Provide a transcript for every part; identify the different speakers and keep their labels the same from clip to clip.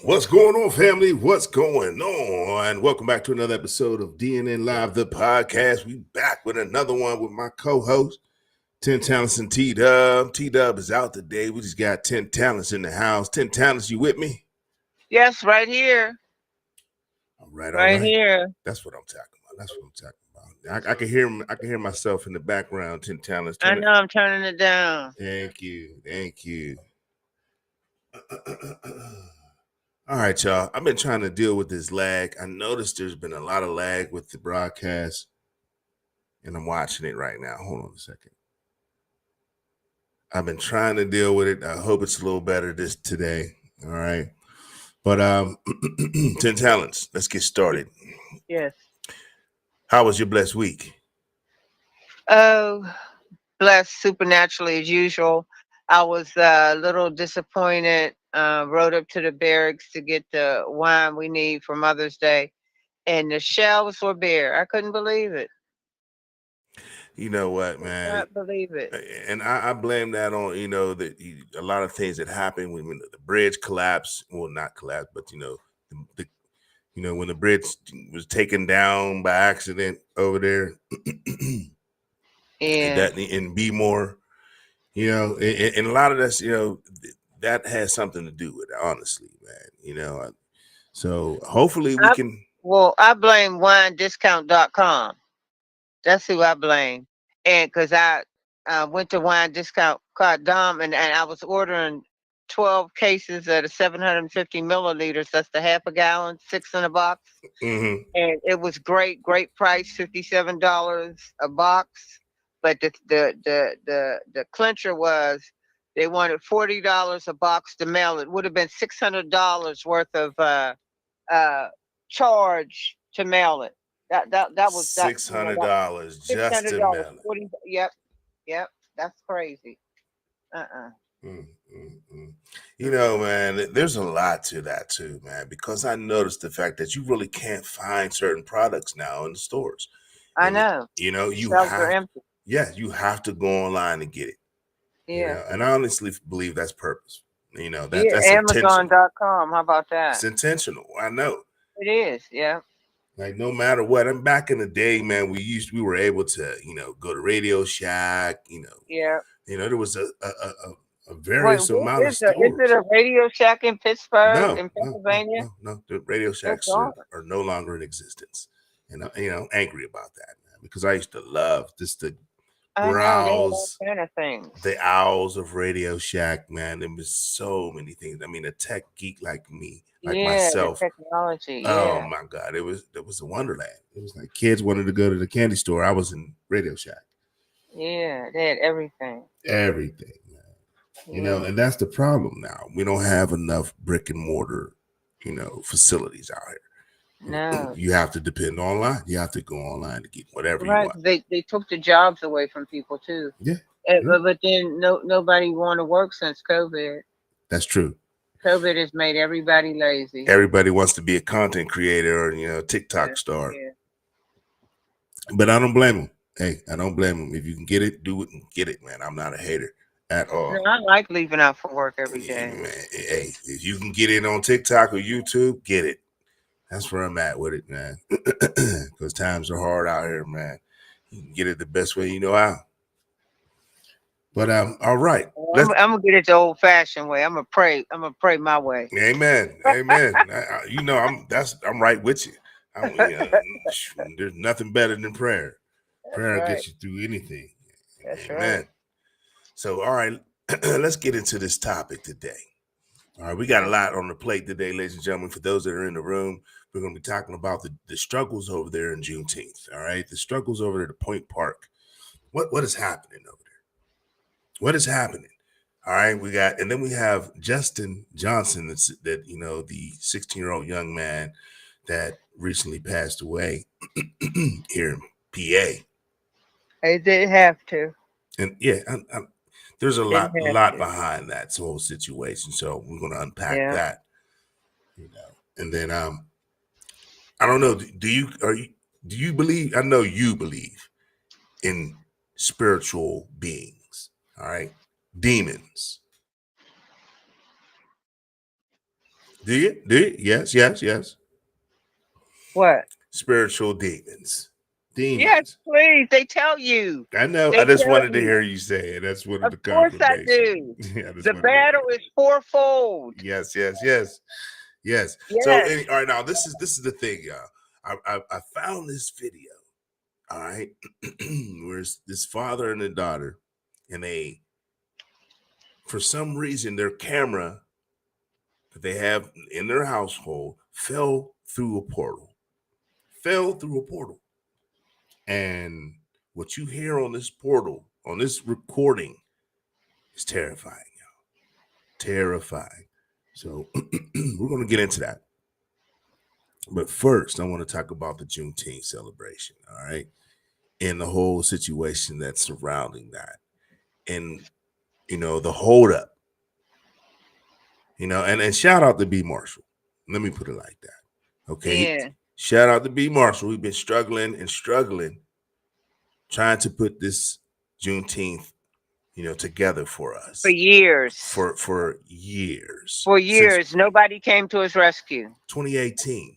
Speaker 1: What's going on, family? What's going on? Welcome back to another episode of Dnn Live the Podcast. We back with another one with my co-host, 10 Talents and T-Dub. T-Dub is out today. We just got 10 Talents in the house. 10 Talents, you with me?
Speaker 2: Yes, right here.
Speaker 1: All right, all
Speaker 2: Right
Speaker 1: right.
Speaker 2: here.
Speaker 1: That's what I'm talking about. That's what I'm talking about. I can hear I can hear myself in the background. 10 Talents.
Speaker 2: I know I'm turning it down.
Speaker 1: Thank you. Thank you. All right, y'all. I've been trying to deal with this lag. I noticed there's been a lot of lag with the broadcast, and I'm watching it right now. Hold on a second. I've been trying to deal with it. I hope it's a little better today. All right. But 10 Talents. Let's get started.
Speaker 2: Yes.
Speaker 1: How was your blessed week?
Speaker 2: Oh, blessed supernaturally as usual. I was a little disappointed. Rode up to the barracks to get the wine we need for Mother's Day, and the shelves were bare. I couldn't believe it.
Speaker 1: You know what,
Speaker 2: Could
Speaker 1: man?
Speaker 2: not believe it.
Speaker 1: And I blame that on, a lot of things that happened when the bridge collapsed. Well, not collapsed, but, the when the bridge was taken down by accident over there.
Speaker 2: Yeah.
Speaker 1: And be more, and a lot of that's, that has something to do with it, honestly, man. So hopefully we can.
Speaker 2: Well, I blame winediscount.com. That's who I blame. And because I went to winediscount.com and I was ordering 12 cases at a 750 milliliters. That's the half a gallon, 6 in a box.
Speaker 1: Mm-hmm.
Speaker 2: And it was great price, $57 a box. But the clincher was they wanted $40 a box to mail. It would have been $600 worth of charge to mail it. That was that.
Speaker 1: $600
Speaker 2: Six
Speaker 1: just
Speaker 2: hundred
Speaker 1: to
Speaker 2: dollars.
Speaker 1: mail it.
Speaker 2: 40. Yep. That's crazy. Uh.
Speaker 1: Man, there's a lot to that too, man, because I noticed the fact that you really can't find certain products now in the stores.
Speaker 2: I know.
Speaker 1: You
Speaker 2: Shelves are
Speaker 1: have,
Speaker 2: empty.
Speaker 1: you have to go online and get it.
Speaker 2: Yeah.
Speaker 1: And I honestly believe that's purpose.
Speaker 2: Yeah.
Speaker 1: That's intentional.
Speaker 2: Amazon.com. How about that?
Speaker 1: It's intentional. I know.
Speaker 2: It is. Yeah.
Speaker 1: Like no matter what, and back in the day, man, we were able to, go to Radio Shack,
Speaker 2: Yeah.
Speaker 1: there was a
Speaker 2: Wait,
Speaker 1: various amount of
Speaker 2: is it
Speaker 1: stores.
Speaker 2: a Radio Shack in Pittsburgh,
Speaker 1: No,
Speaker 2: in
Speaker 1: no, no,
Speaker 2: Pennsylvania?
Speaker 1: no, no. The Radio Shacks are no longer in existence, and angry about that, man, because I used to love just the
Speaker 2: I know they had all
Speaker 1: browse
Speaker 2: kind of things.
Speaker 1: the owls of Radio Shack, man. There was so many things. I mean, a tech geek like me, like
Speaker 2: Yeah, the
Speaker 1: myself.
Speaker 2: technology.
Speaker 1: Oh
Speaker 2: Yeah.
Speaker 1: my God, it was a wonderland. It was like kids wanted to go to the candy store. I was in Radio Shack.
Speaker 2: Yeah, they had everything.
Speaker 1: Everything, man.
Speaker 2: Yeah.
Speaker 1: And that's the problem now. We don't have enough brick and mortar, facilities out here.
Speaker 2: No.
Speaker 1: You have to depend online. You have to go online to get whatever you
Speaker 2: Right.
Speaker 1: want.
Speaker 2: They took the jobs away from people too.
Speaker 1: Yeah.
Speaker 2: But then nobody want to work since COVID.
Speaker 1: That's true.
Speaker 2: COVID has made everybody lazy.
Speaker 1: Everybody wants to be a content creator or TikTok star.
Speaker 2: Yeah.
Speaker 1: But I don't blame them. Hey, I don't blame them. If you can get it, do it and get it, man. I'm not a hater at all.
Speaker 2: No, I like leaving out for work every day.
Speaker 1: Man, hey, if you can get it on TikTok or YouTube, get it. That's where I'm at with it, man. Because times are hard out here, man. You can get it the best way you know how. But all right.
Speaker 2: I'm gonna get it the old fashioned way. I'm gonna pray my way.
Speaker 1: Amen. Amen. I'm right with you. There's nothing better than prayer. Prayer gets you through anything.
Speaker 2: That's
Speaker 1: Amen.
Speaker 2: right.
Speaker 1: So, all right, let's get into this topic today. All right, we got a lot on the plate today, ladies and gentlemen. For those that are in the room, we're going to be talking about the struggles over there in Juneteenth. All right, the struggles over there at PointPark. What is happening over there? What is happening? All right, and then we have Justin Johnson. The 16-year-old young man that recently passed away here in PA.
Speaker 2: They did have to.
Speaker 1: And yeah, there's a lot behind that whole situation. So we're going to unpack that. And then I don't know. Do you believe? I know you believe in spiritual beings. All right, demons. Do you? Do you? Yes, yes, yes.
Speaker 2: What?
Speaker 1: Spiritual demons.
Speaker 2: Yes,
Speaker 1: Demons.
Speaker 2: please. They tell you.
Speaker 1: I know. I
Speaker 2: They
Speaker 1: just
Speaker 2: tell
Speaker 1: wanted to
Speaker 2: you.
Speaker 1: hear you say it. That's one of
Speaker 2: Of
Speaker 1: the
Speaker 2: course I
Speaker 1: confirmation.
Speaker 2: do.
Speaker 1: Yeah, I just
Speaker 2: The
Speaker 1: wanted to hear.
Speaker 2: battle is fourfold.
Speaker 1: Yes, yes, yes, yes. So,
Speaker 2: Yes.
Speaker 1: all right, now this is the thing, y'all. I found this video. All right, where's this father and a daughter, and they, for some reason, their camera that they have in their household fell through a portal. Fell through a portal, and what you hear on this portal, on this recording, is terrifying, y'all. Terrifying. So we're gonna get into that. But first, I want to talk about the Juneteenth celebration, all right, and the whole situation that's surrounding that, and the holdup, and shout out to B Marshall. Let me put it like that, okay?
Speaker 2: Yeah.
Speaker 1: Shout out to B Marshall. We've been struggling and struggling, trying to put this Juneteenth, together for
Speaker 2: For
Speaker 1: us
Speaker 2: years.
Speaker 1: for years.
Speaker 2: For
Speaker 1: Since
Speaker 2: years. Nobody came to his rescue.
Speaker 1: 2018.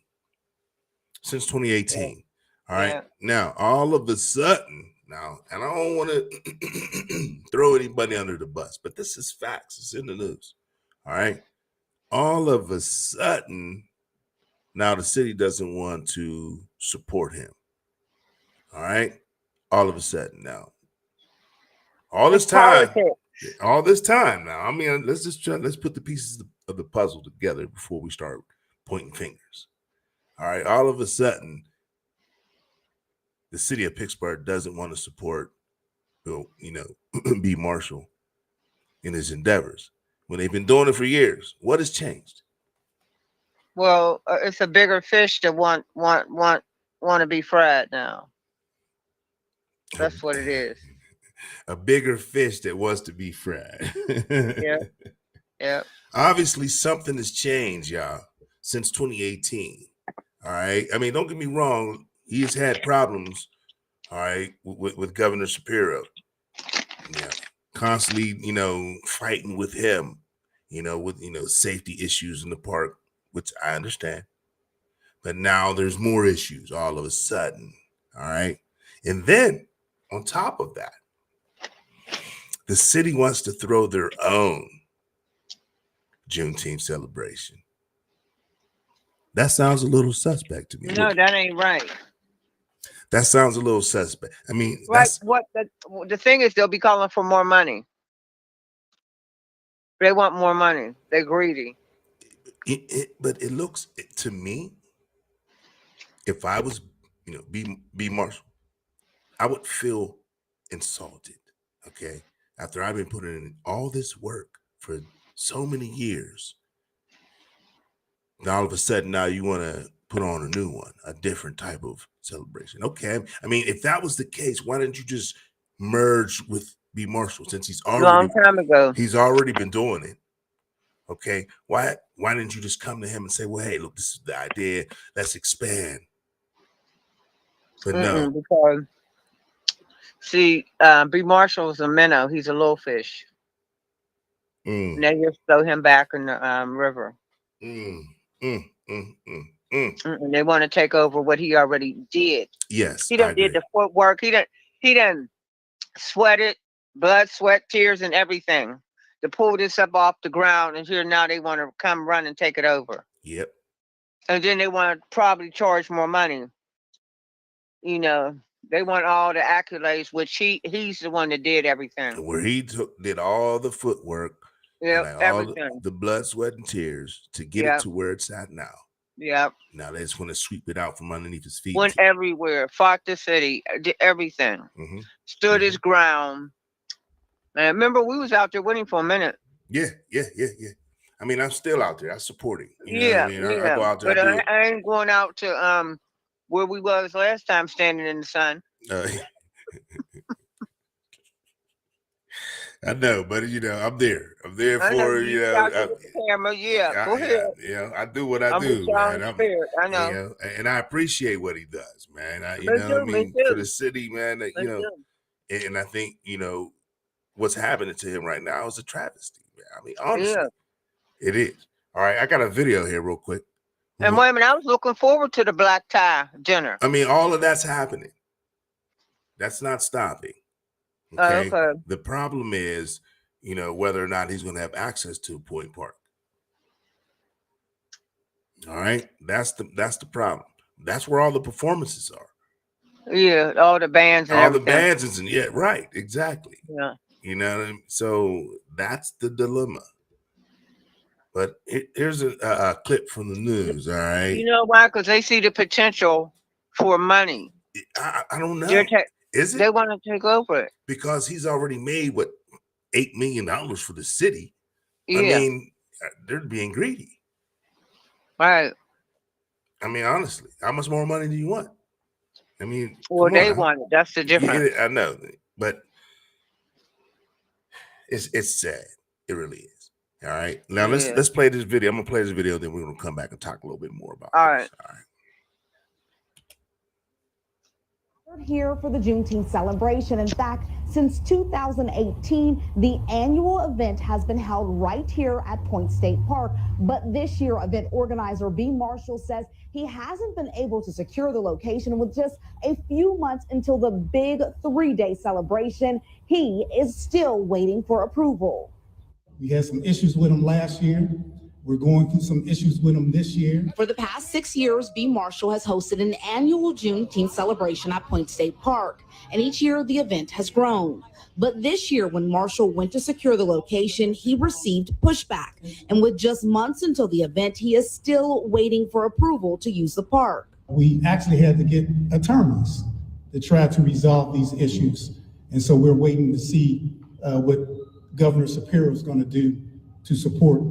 Speaker 1: Since
Speaker 2: Yeah.
Speaker 1: 2018. All right.
Speaker 2: Yeah.
Speaker 1: Now, all of a sudden, and I don't want to throw anybody under the bus, but this is facts. It's in the news. All right. All of a sudden, now the city doesn't want to support him. All right. All of a sudden now. All this
Speaker 2: It's
Speaker 1: time.
Speaker 2: politics.
Speaker 1: All this time now. I mean, let's put the pieces of the puzzle together before we start pointing fingers. All right. All of a sudden, the city of Pittsburgh doesn't want to support, B. Marshall in his endeavors when they've been doing it for years. What has changed?
Speaker 2: Well, it's a bigger fish that want to be fried now. That's what it is.
Speaker 1: A bigger fish that wants to be fried.
Speaker 2: Yeah. Yeah.
Speaker 1: Obviously, something has changed, y'all, since 2018. All right. I mean, don't get me wrong. He has had problems, all right, with Governor Shapiro. Yeah. Constantly, fighting with him, with, safety issues in the park, which I understand. But now there's more issues all of a sudden. All right. And then on top of that, the city wants to throw their own Juneteenth celebration. That sounds a little suspect to me.
Speaker 2: No, that ain't right.
Speaker 1: That sounds a little suspect. I mean,
Speaker 2: Right. What the thing is, they'll be calling for more money. They want more money. They're greedy.
Speaker 1: but it looks to me, if I was, B Marshall, I would feel insulted. Okay, after I've been putting in all this work for so many years, and all of a sudden now you want to put on a new one, a different type of celebration. Okay, I mean, if that was the case, why didn't you just merge with B Marshall since
Speaker 2: Long time ago.
Speaker 1: he's already been doing it? Okay, why didn't you just come to him and say, well, hey, look, this is the idea, let's expand? But no.
Speaker 2: Because see, B. Marshall is a minnow. He's a little fish. And they just throw him back in the river. They want to take over what he already did.
Speaker 1: Yes,
Speaker 2: he done did the footwork. He done sweated, blood, sweat, tears, and everything to pull this up off the ground. And here now they want to come run and take it over.
Speaker 1: Yep.
Speaker 2: And then they want to probably charge more money. They want all the accolades, which he's the one that did everything.
Speaker 1: Where he did all the footwork,
Speaker 2: everything,
Speaker 1: the blood, sweat, and tears to get it to where it's at now.
Speaker 2: Yep.
Speaker 1: Now they just want to sweep it out from underneath his feet.
Speaker 2: Went everywhere, fought the city, did everything, stood his ground. And remember, we was out there waiting for a minute.
Speaker 1: Yeah. I mean, I'm still out there. I support him.
Speaker 2: I
Speaker 1: go out there.
Speaker 2: But I ain't going out to where we was last time, standing in the sun.
Speaker 1: I know, but I'm there. I'm there for
Speaker 2: the camera. Yeah, go ahead.
Speaker 1: I do what I do, man.
Speaker 2: I know.
Speaker 1: And I appreciate what he does, man.
Speaker 2: Me
Speaker 1: for the city, man. And I think what's happening to him right now is a travesty, man. I mean, honestly, it is. All right, I got a video here real quick.
Speaker 2: And wait a minute, I was looking forward to the black tie dinner.
Speaker 1: I mean, all of that's happening. That's not stopping. Okay.
Speaker 2: Okay.
Speaker 1: The problem is, whether or not he's going to have access to PointPark. All right. That's the problem. That's where all the performances are.
Speaker 2: Yeah, all the bands and everything.
Speaker 1: The bands and yeah, right, exactly.
Speaker 2: Yeah.
Speaker 1: You know what I mean? So that's the dilemma. But here's a clip from the news. All right.
Speaker 2: You know why? Because they see the potential for money.
Speaker 1: I don't know. Is it?
Speaker 2: They want to take over it
Speaker 1: because he's already made what $8 million for the city.
Speaker 2: Yeah.
Speaker 1: I mean, they're being greedy.
Speaker 2: Right.
Speaker 1: I mean, honestly, how much more money do you want? I mean,
Speaker 2: well, they want it. That's the difference.
Speaker 1: I know, but it's sad. It really is. All right. Now let's play this video. I'm gonna play this video, then we're gonna come back and talk a little bit more about
Speaker 2: All right.
Speaker 1: All right.
Speaker 3: Here for the Juneteenth celebration. In fact, since 2018, the annual event has been held right here at Point State Park. But this year, event organizer B. Marshall says he hasn't been able to secure the location with just a few months until the big 3-day celebration. He is still waiting for approval.
Speaker 4: We had some issues with him last year. We're going through some issues with him this year.
Speaker 3: For the past 6 years, B. Marshall has hosted an annual Juneteenth celebration at Point State Park, and each year the event has grown. But this year, when Marshall went to secure the location, he received pushback. And with just months until the event, he is still waiting for approval to use the park.
Speaker 4: We actually had to get attorneys to try to resolve these issues. And so we're waiting to see what Governor Shapiro is going to do to support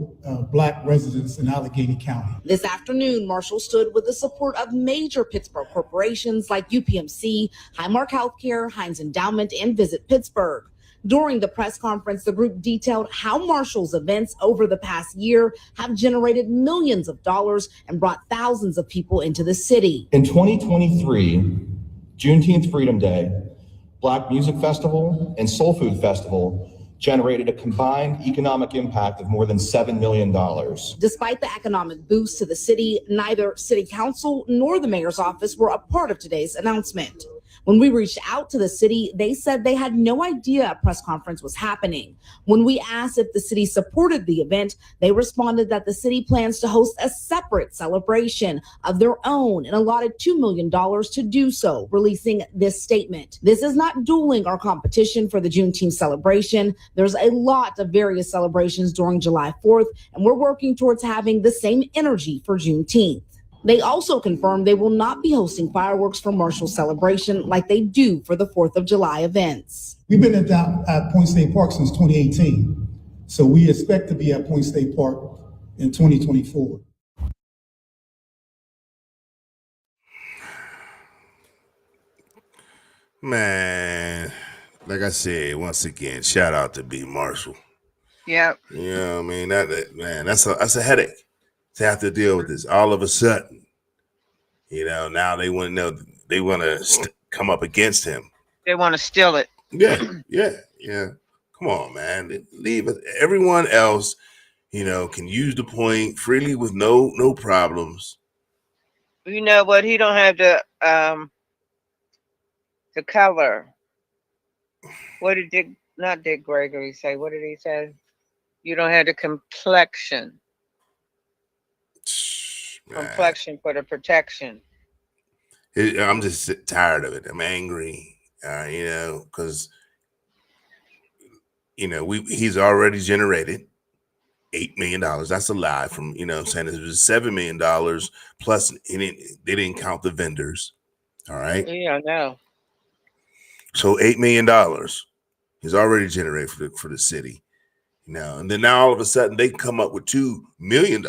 Speaker 4: Black residents in Allegheny County.
Speaker 3: This afternoon, Marshall stood with the support of major Pittsburgh corporations like UPMC, Highmark Healthcare, Heinz Endowment, and Visit Pittsburgh. During the press conference, the group detailed how Marshall's events over the past year have generated millions of dollars and brought thousands of people into the city.
Speaker 5: In 2023, Juneteenth Freedom Day, Black Music Festival, and Soul Food Festival generated a combined economic impact of more than $7 million.
Speaker 3: Despite the economic boost to the city, neither city council nor the mayor's office were a part of today's announcement. When we reached out to the city, they said they had no idea a press conference was happening. When we asked if the city supported the event, they responded that the city plans to host a separate celebration of their own and allotted $2 million to do so, releasing this statement. This is not dueling our competition for the Juneteenth celebration. There's a lot of various celebrations during July 4th, and we're working towards having the same energy for Juneteenth. They also confirmed they will not be hosting fireworks for Marshall's celebration like they do for the 4th of July events.
Speaker 4: We've been at Point State Park since 2018, so we expect to be at Point State Park in 2024.
Speaker 1: Man, like I said, once again, shout out to B. Marshall.
Speaker 2: Yep.
Speaker 1: You know what I mean? That's a headache to have to deal with this all of a sudden. Now they want to know, they want to come up against him.
Speaker 2: They want to steal it.
Speaker 1: Yeah. Come on, man. Leave it. Everyone else, can use the point freely with no problems.
Speaker 2: You know what? He don't have the color. What did Dick Gregory say? What did he say? You don't have the complexion.
Speaker 1: Man.
Speaker 2: Complexion for the protection.
Speaker 1: I'm just tired of it. I'm angry, because he's already generated $8 million. That's a lie from saying it was $7 million plus. They didn't count the vendors. All right.
Speaker 2: Yeah, I know.
Speaker 1: So $8 million he's already generated for the city. And then now all of a sudden they come up with $2 million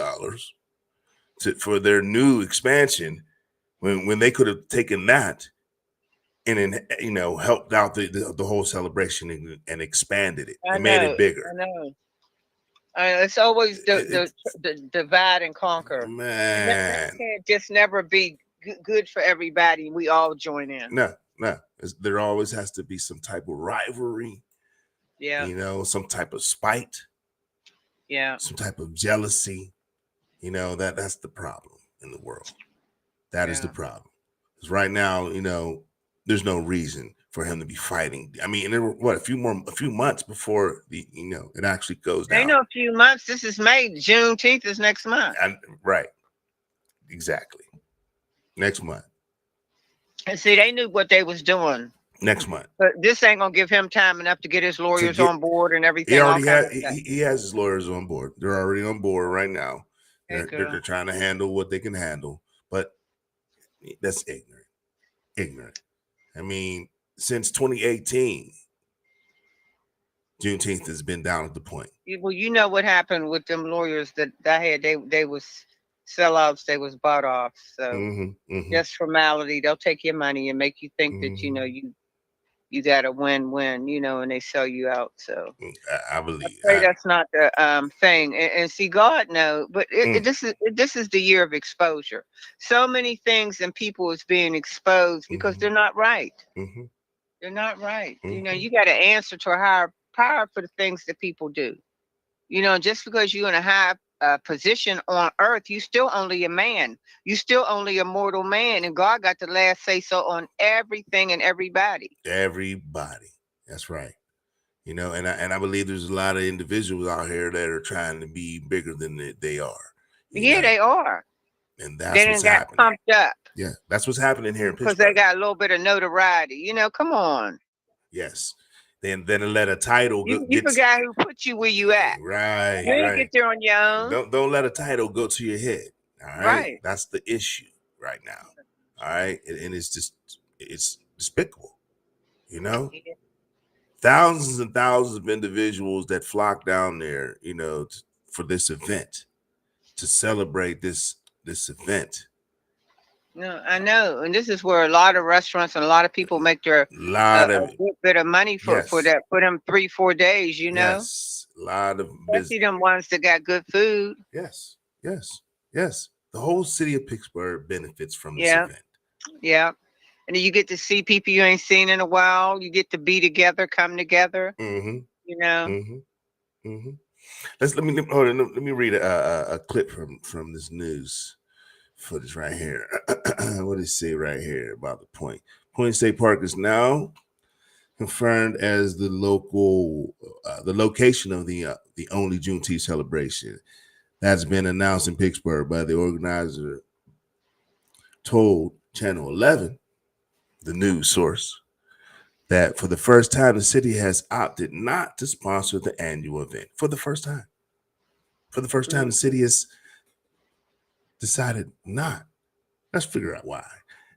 Speaker 1: for their new expansion, when they could have taken that and then helped out the whole celebration and expanded it and made it bigger.
Speaker 2: I know. It's always the divide and conquer.
Speaker 1: Man,
Speaker 2: it can't just never be good for everybody. We all join in.
Speaker 1: No. There always has to be some type of rivalry.
Speaker 2: Yeah.
Speaker 1: Some type of spite.
Speaker 2: Yeah.
Speaker 1: Some type of jealousy. You know, that's the problem in the world. That is the
Speaker 2: Yeah.
Speaker 1: problem. Because right now, there's no reason for him to be fighting. I mean, there were a few months before it actually goes
Speaker 2: Ain't
Speaker 1: down.
Speaker 2: no few months. This is May. Juneteenth is next month.
Speaker 1: Right. Exactly. Next month.
Speaker 2: And see, they knew what they was doing.
Speaker 1: Next month.
Speaker 2: But this ain't gonna give him time enough to get his lawyers on board and everything.
Speaker 1: He already he has his lawyers on board. They're already on board right now. They're trying to handle what they can handle, but that's ignorant. I mean, since 2018, Juneteenth has been down at the point.
Speaker 2: Well, you know what happened with them lawyers that I had. They was sellouts. They was bought off. So just formality. They'll take your money and make you think that you got a win-win. And they sell you out. So
Speaker 1: I believe
Speaker 2: that's not the thing. And see, God knows, but this is the year of exposure. So many things and people is being exposed because they're not right. They're not right. You got to answer to a higher power for the things that people do. Just because you're in a high position on earth, you still only a man. You still only a mortal man, and God got the last say so on everything and everybody.
Speaker 1: Everybody. That's right. And I believe there's a lot of individuals out here that are trying to be bigger than they are.
Speaker 2: Yeah, they are.
Speaker 1: And that's
Speaker 2: they
Speaker 1: what's
Speaker 2: got
Speaker 1: happening.
Speaker 2: Pumped up.
Speaker 1: Yeah, that's what's happening here in Pittsburgh.
Speaker 2: Because they got a little bit of notoriety. Come on.
Speaker 1: Yes. Then let a title
Speaker 2: you forgot who put you where you at.
Speaker 1: Right.
Speaker 2: You didn't get there on your own.
Speaker 1: Don't let a title go to your head. All right.
Speaker 2: Right.
Speaker 1: That's the issue right now. All right. And it's despicable. Yeah. Thousands and thousands of individuals that flock down there, for this event, to celebrate this event.
Speaker 2: No, I know, and this is where a lot of restaurants and a lot of people make their a good bit of money for that for them 3-4 days.
Speaker 1: Yes, a lot of
Speaker 2: especially them ones that got good food.
Speaker 1: Yes. The whole city of Pittsburgh benefits from this event.
Speaker 2: Yeah, and then you get to see people you ain't seen in a while. You get to be together, come together.
Speaker 1: Let me read a clip from this news footage right here. What does it say right here about the point? Point State Park is now confirmed as the location of the only Juneteenth celebration that's been announced in Pittsburgh by the organizer. Told Channel 11, the news source, that for the first time the city has opted not to sponsor the annual event. For the first time the city has decided not. Let's figure out why.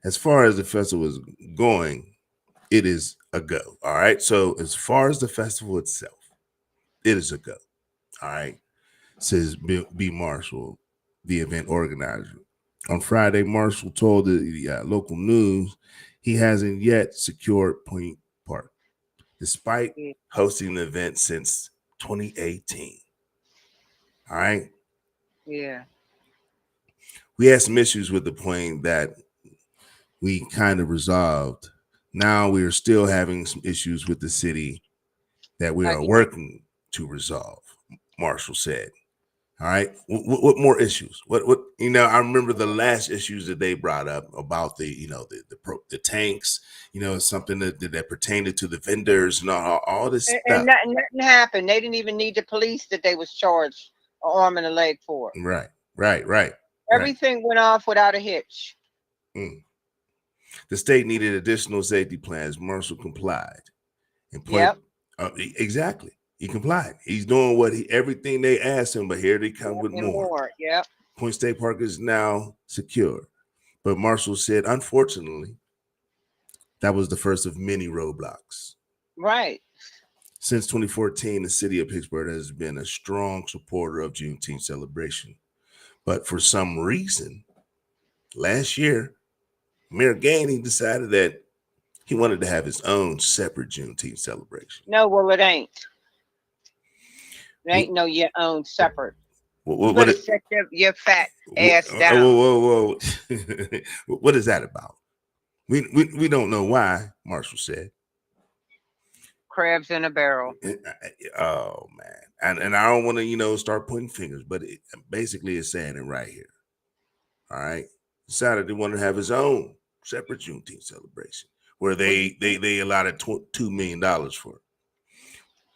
Speaker 1: As far as the festival is going, it is a go. All right. So as far as the festival itself, it is a go. All right. Says B. Marshall, the event organizer. On Friday, Marshall told the local news he hasn't yet secured PointPark, despite hosting the event since 2018. All right.
Speaker 2: Yeah.
Speaker 1: We had some issues with the point that we kind of resolved. Now we are still having some issues with the city that we are working to resolve, Marshall said. All right. What more issues? What I remember the last issues that they brought up about the tanks, something that pertained to the vendors and all this stuff.
Speaker 2: And nothing happened. They didn't even need the police that they was charged an arm and a leg for.
Speaker 1: Right.
Speaker 2: Everything went off without a hitch.
Speaker 1: The state needed additional safety plans. Marshall complied. Exactly. He complied. He's doing everything they asked him, but here they come with more.
Speaker 2: Yep.
Speaker 1: Point State Park is now secure. But Marshall said, unfortunately, that was the first of many roadblocks.
Speaker 2: Right.
Speaker 1: Since 2014, the city of Pittsburgh has been a strong supporter of Juneteenth celebration. But for some reason, last year, Mayor Gainey decided that he wanted to have his own separate Juneteenth celebration.
Speaker 2: No, well, it ain't. It ain't your own separate. Set your fat ass down.
Speaker 1: Whoa. What is that about? We don't know why, Marshall said.
Speaker 2: crabs in a barrel.
Speaker 1: Oh man, and I don't want to start pointing fingers, but basically it's saying it right here. All right, decided they wanted to have his own separate Juneteenth celebration where they allotted $2 million for it.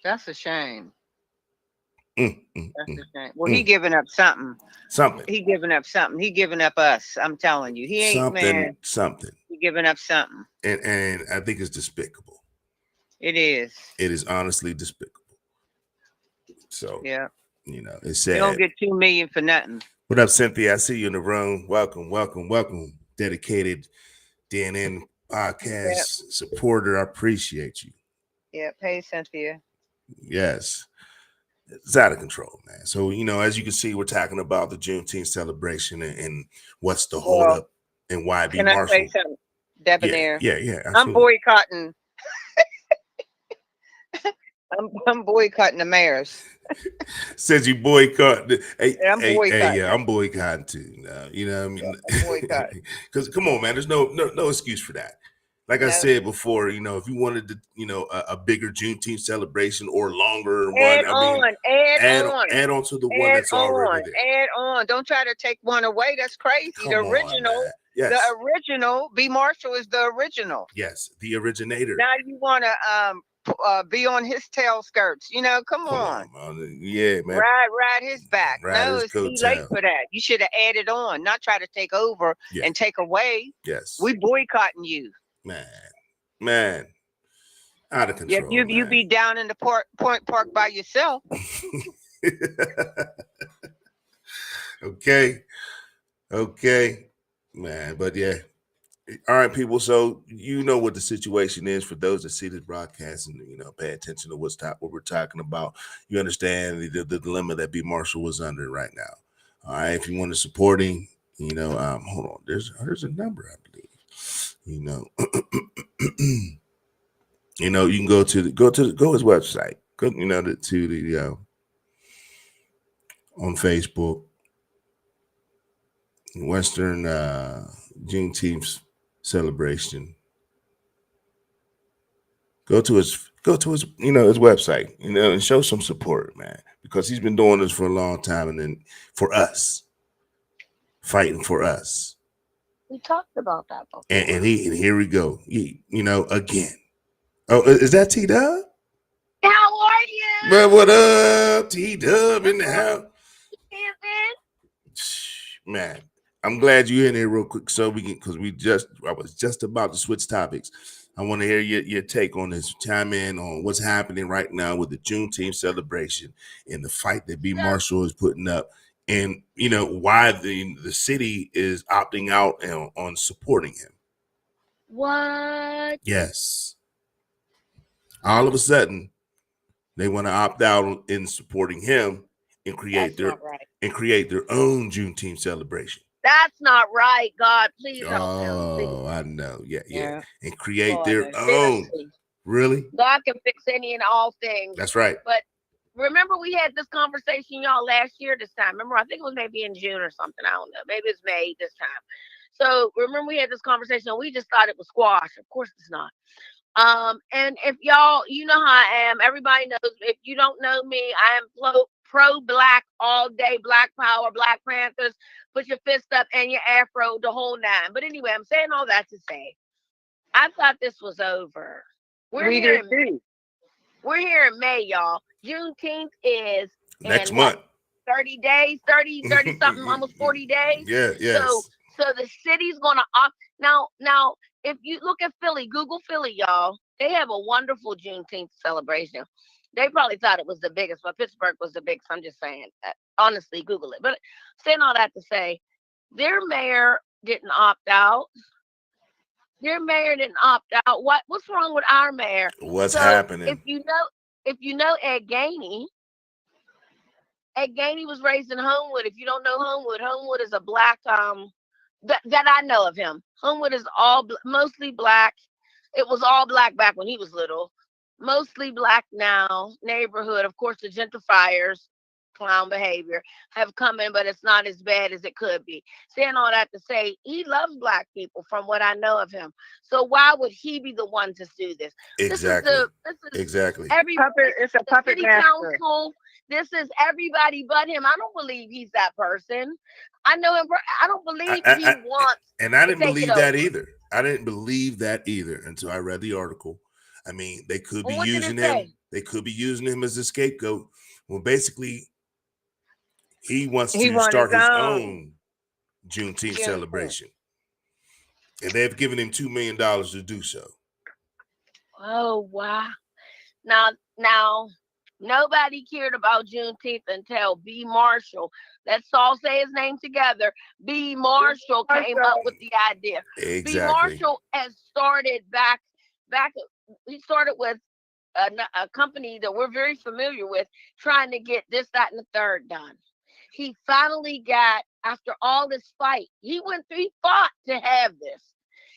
Speaker 2: That's a shame.
Speaker 1: That's
Speaker 2: That's a shame. Well, he giving up something.
Speaker 1: Something.
Speaker 2: He giving up something. He giving up us. I'm telling you, he ain't man.
Speaker 1: Something.
Speaker 2: He giving up something.
Speaker 1: And I think it's despicable.
Speaker 2: It is.
Speaker 1: It is honestly despicable. So
Speaker 2: yeah,
Speaker 1: it's sad.
Speaker 2: You don't get $2 million for nothing.
Speaker 1: What up, Cynthia? I see you in the room. Welcome. Dedicated Dnn Podcast supporter. I appreciate you.
Speaker 2: Yep. Hey, Cynthia.
Speaker 1: Yes. It's out of control, man. So, as you can see, we're talking about the Juneteenth celebration and what's the holdup and why be Marshall.
Speaker 2: Can I say something? Debonair.
Speaker 1: Yeah.
Speaker 2: I'm boycotting. I'm boycotting the mayors.
Speaker 1: Says you boycott.
Speaker 2: I'm boycotting.
Speaker 1: I'm boycotting too. You know what I mean?
Speaker 2: I'm boycotting.
Speaker 1: Because come on, man, there's no excuse for that. Like I said before, if you wanted to, a bigger Juneteenth celebration or longer one,
Speaker 2: add on
Speaker 1: to the one that's already there.
Speaker 2: Add on. Don't try to take one away. That's crazy. The original.
Speaker 1: Yes.
Speaker 2: The original. B. Marshall is the original.
Speaker 1: Yes, the originator.
Speaker 2: Now you want to be on his tail skirts. Come on.
Speaker 1: Yeah, man.
Speaker 2: Ride his back.
Speaker 1: No,
Speaker 2: it's too late for that. You should have added on, not try to take over and take away.
Speaker 1: Yes.
Speaker 2: We boycotting you.
Speaker 1: Man. Out of control.
Speaker 2: Yeah, you be down in the PointPark by yourself.
Speaker 1: Okay. Man, but yeah. All right, people. So what the situation is for those that see this broadcast and pay attention to what we're talking about. You understand the dilemma that B. Marshall was under right now. All right, if you want to support him, hold on. There's a number, I believe. You can go to his website. Go to the on Facebook, Western Juneteenth celebration. Go to his his website, and show some support, man, because he's been doing this for a long time, and then for us, fighting for us.
Speaker 2: We talked about that before.
Speaker 1: And here we go. Again. Oh, is that T-Dub?
Speaker 2: How are you?
Speaker 1: Well, what up, T-Dub in the house? Man, I'm glad you're in here real quick so we can, because I was just about to switch topics. I want to hear your take on this. Chime in on what's happening right now with the Juneteenth celebration and the fight that B. Marshall is putting up. And, why the city is opting out on supporting him.
Speaker 2: What?
Speaker 1: Yes. All of a sudden, they want to opt out in supporting him and create their own Juneteenth celebration.
Speaker 2: That's not right. God, please help him.
Speaker 1: Oh, I know. Yeah. And create their own. Really?
Speaker 2: God can fix any and all things.
Speaker 1: That's right.
Speaker 2: But remember, we had this conversation, y'all, last year this time. Remember, I think it was maybe in June or something. I don't know. Maybe it's May this time. So remember, we had this conversation. We just thought it was squash. Of course, it's not. And if y'all, you know how I am. Everybody knows. If you don't know me, I am pro-black all day. Black power, Black Panthers. Put your fist up and your afro, the whole nine. But anyway, I'm saying all that to say, I thought this was over. We're here in May, y'all. Juneteenth is
Speaker 1: next month.
Speaker 2: 30 days, 30 something, almost 40 days.
Speaker 1: Yeah.
Speaker 2: So the city's gonna opt now. If you look at Philly, Google Philly, y'all, they have a wonderful Juneteenth celebration. They probably thought it was the biggest, but Pittsburgh was the biggest. I'm just saying, honestly, Google it. But saying all that to say, their mayor didn't opt out. What's wrong with our mayor?
Speaker 1: What's happening?
Speaker 2: If you know Ed Gainey was raised in Homewood. If you don't know Homewood is a black that I know of him. Homewood is mostly black. It was all black back when he was little. Mostly black now. Neighborhood, of course, the gentrifiers
Speaker 6: clown behavior have come in, but it's not as bad as it could be. Saying all that to say, he loves black people from what I know of him. So why would he be the one to do this?
Speaker 1: Exactly.
Speaker 6: This is
Speaker 1: Exactly.
Speaker 2: It's a puppet
Speaker 6: city
Speaker 2: master.
Speaker 6: council. This is everybody but him. I don't believe he's that person. I know him. I don't believe he wants.
Speaker 1: And I didn't
Speaker 6: to take
Speaker 1: believe
Speaker 6: it
Speaker 1: that
Speaker 6: over.
Speaker 1: either. I didn't believe that either until I read the article. I mean, they could be
Speaker 6: Well, what did it
Speaker 1: using
Speaker 6: say?
Speaker 1: him. They could be using him as a scapegoat. Well, basically, he wants
Speaker 2: He
Speaker 1: to
Speaker 2: want
Speaker 1: start
Speaker 2: his
Speaker 1: his
Speaker 2: own.
Speaker 1: own Juneteenth
Speaker 6: Juneteenth.
Speaker 1: celebration, and they've given him $2 million to do so.
Speaker 6: Oh wow! Now, nobody cared about Juneteenth until B. Marshall. Let's all say his name together. B. Marshall came up with the idea. B.
Speaker 1: Exactly.
Speaker 6: Marshall has started back. He started with a company that we're very familiar with, trying to get this, that, and the third done. He finally got, after all this fight, he fought to have this.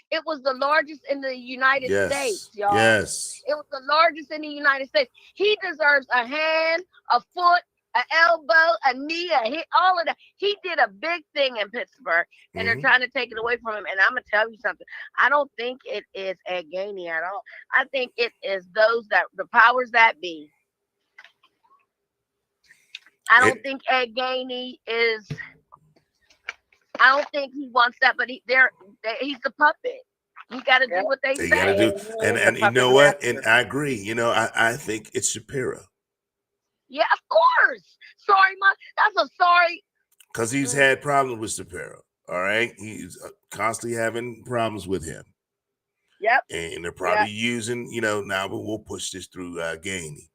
Speaker 6: It was the largest in the United States, y'all.
Speaker 1: Yes.
Speaker 6: It was the largest in the United States. He deserves a hand, a foot, an elbow, a knee, a hit, all of that. He did a big thing in Pittsburgh, and they're trying to take it away from him. And I'm going to tell you something. I don't think it is Ed Gainey at all. I think it is the powers that be. I don't think Ed Gainey is. I don't think he wants that, but he's the puppet. You got to do what they say.
Speaker 1: Got to do, and you know what? And I agree. You know, I think it's Shapiro.
Speaker 6: Yeah, of course. Sorry, that's a sorry.
Speaker 1: Because he's had problems with Shapiro. All right, he's constantly having problems with him.
Speaker 6: Yep.
Speaker 1: And they're probably using, now but we'll push this through Gainey.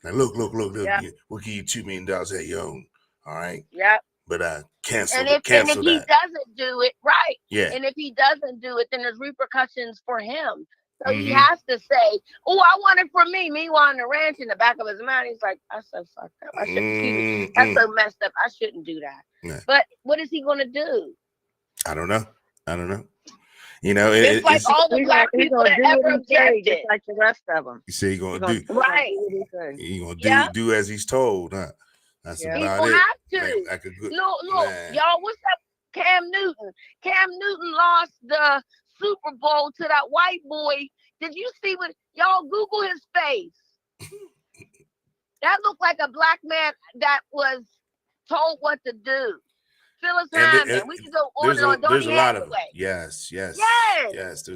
Speaker 1: Now look,
Speaker 6: Yep.
Speaker 1: we'll give you $2 million at your own. All right.
Speaker 6: Yep.
Speaker 1: But cancel
Speaker 6: And if
Speaker 1: that.
Speaker 6: he doesn't do it, right.
Speaker 1: Yeah.
Speaker 6: And if he doesn't do it, then there's repercussions for him. So he has to say, "Oh, I want it for me." Meanwhile, on the ranch, in the back of his mind, he's like, "That's so fucked up. I shouldn't. Excuse me. That's so messed up. I shouldn't do that."
Speaker 1: Yeah.
Speaker 6: But what is he going to do?
Speaker 1: I don't know.
Speaker 6: It's like all the black people that ever objected,
Speaker 2: just like the rest of them.
Speaker 1: You say he's gonna do
Speaker 6: right.
Speaker 1: He's gonna do as he's told, huh? That's
Speaker 6: He's
Speaker 1: about
Speaker 6: gonna
Speaker 1: it.
Speaker 6: have to.
Speaker 1: Like a good
Speaker 6: Look,
Speaker 1: man.
Speaker 6: y'all. What's up, Cam Newton? Cam Newton lost the Super Bowl to that white boy. Did you see what y'all Google his face? That looked like a black man that was told what to do. Phyllis Hyman. We can go on and on.
Speaker 1: There's a lot of them.
Speaker 6: Hathaway.
Speaker 1: Yes. There's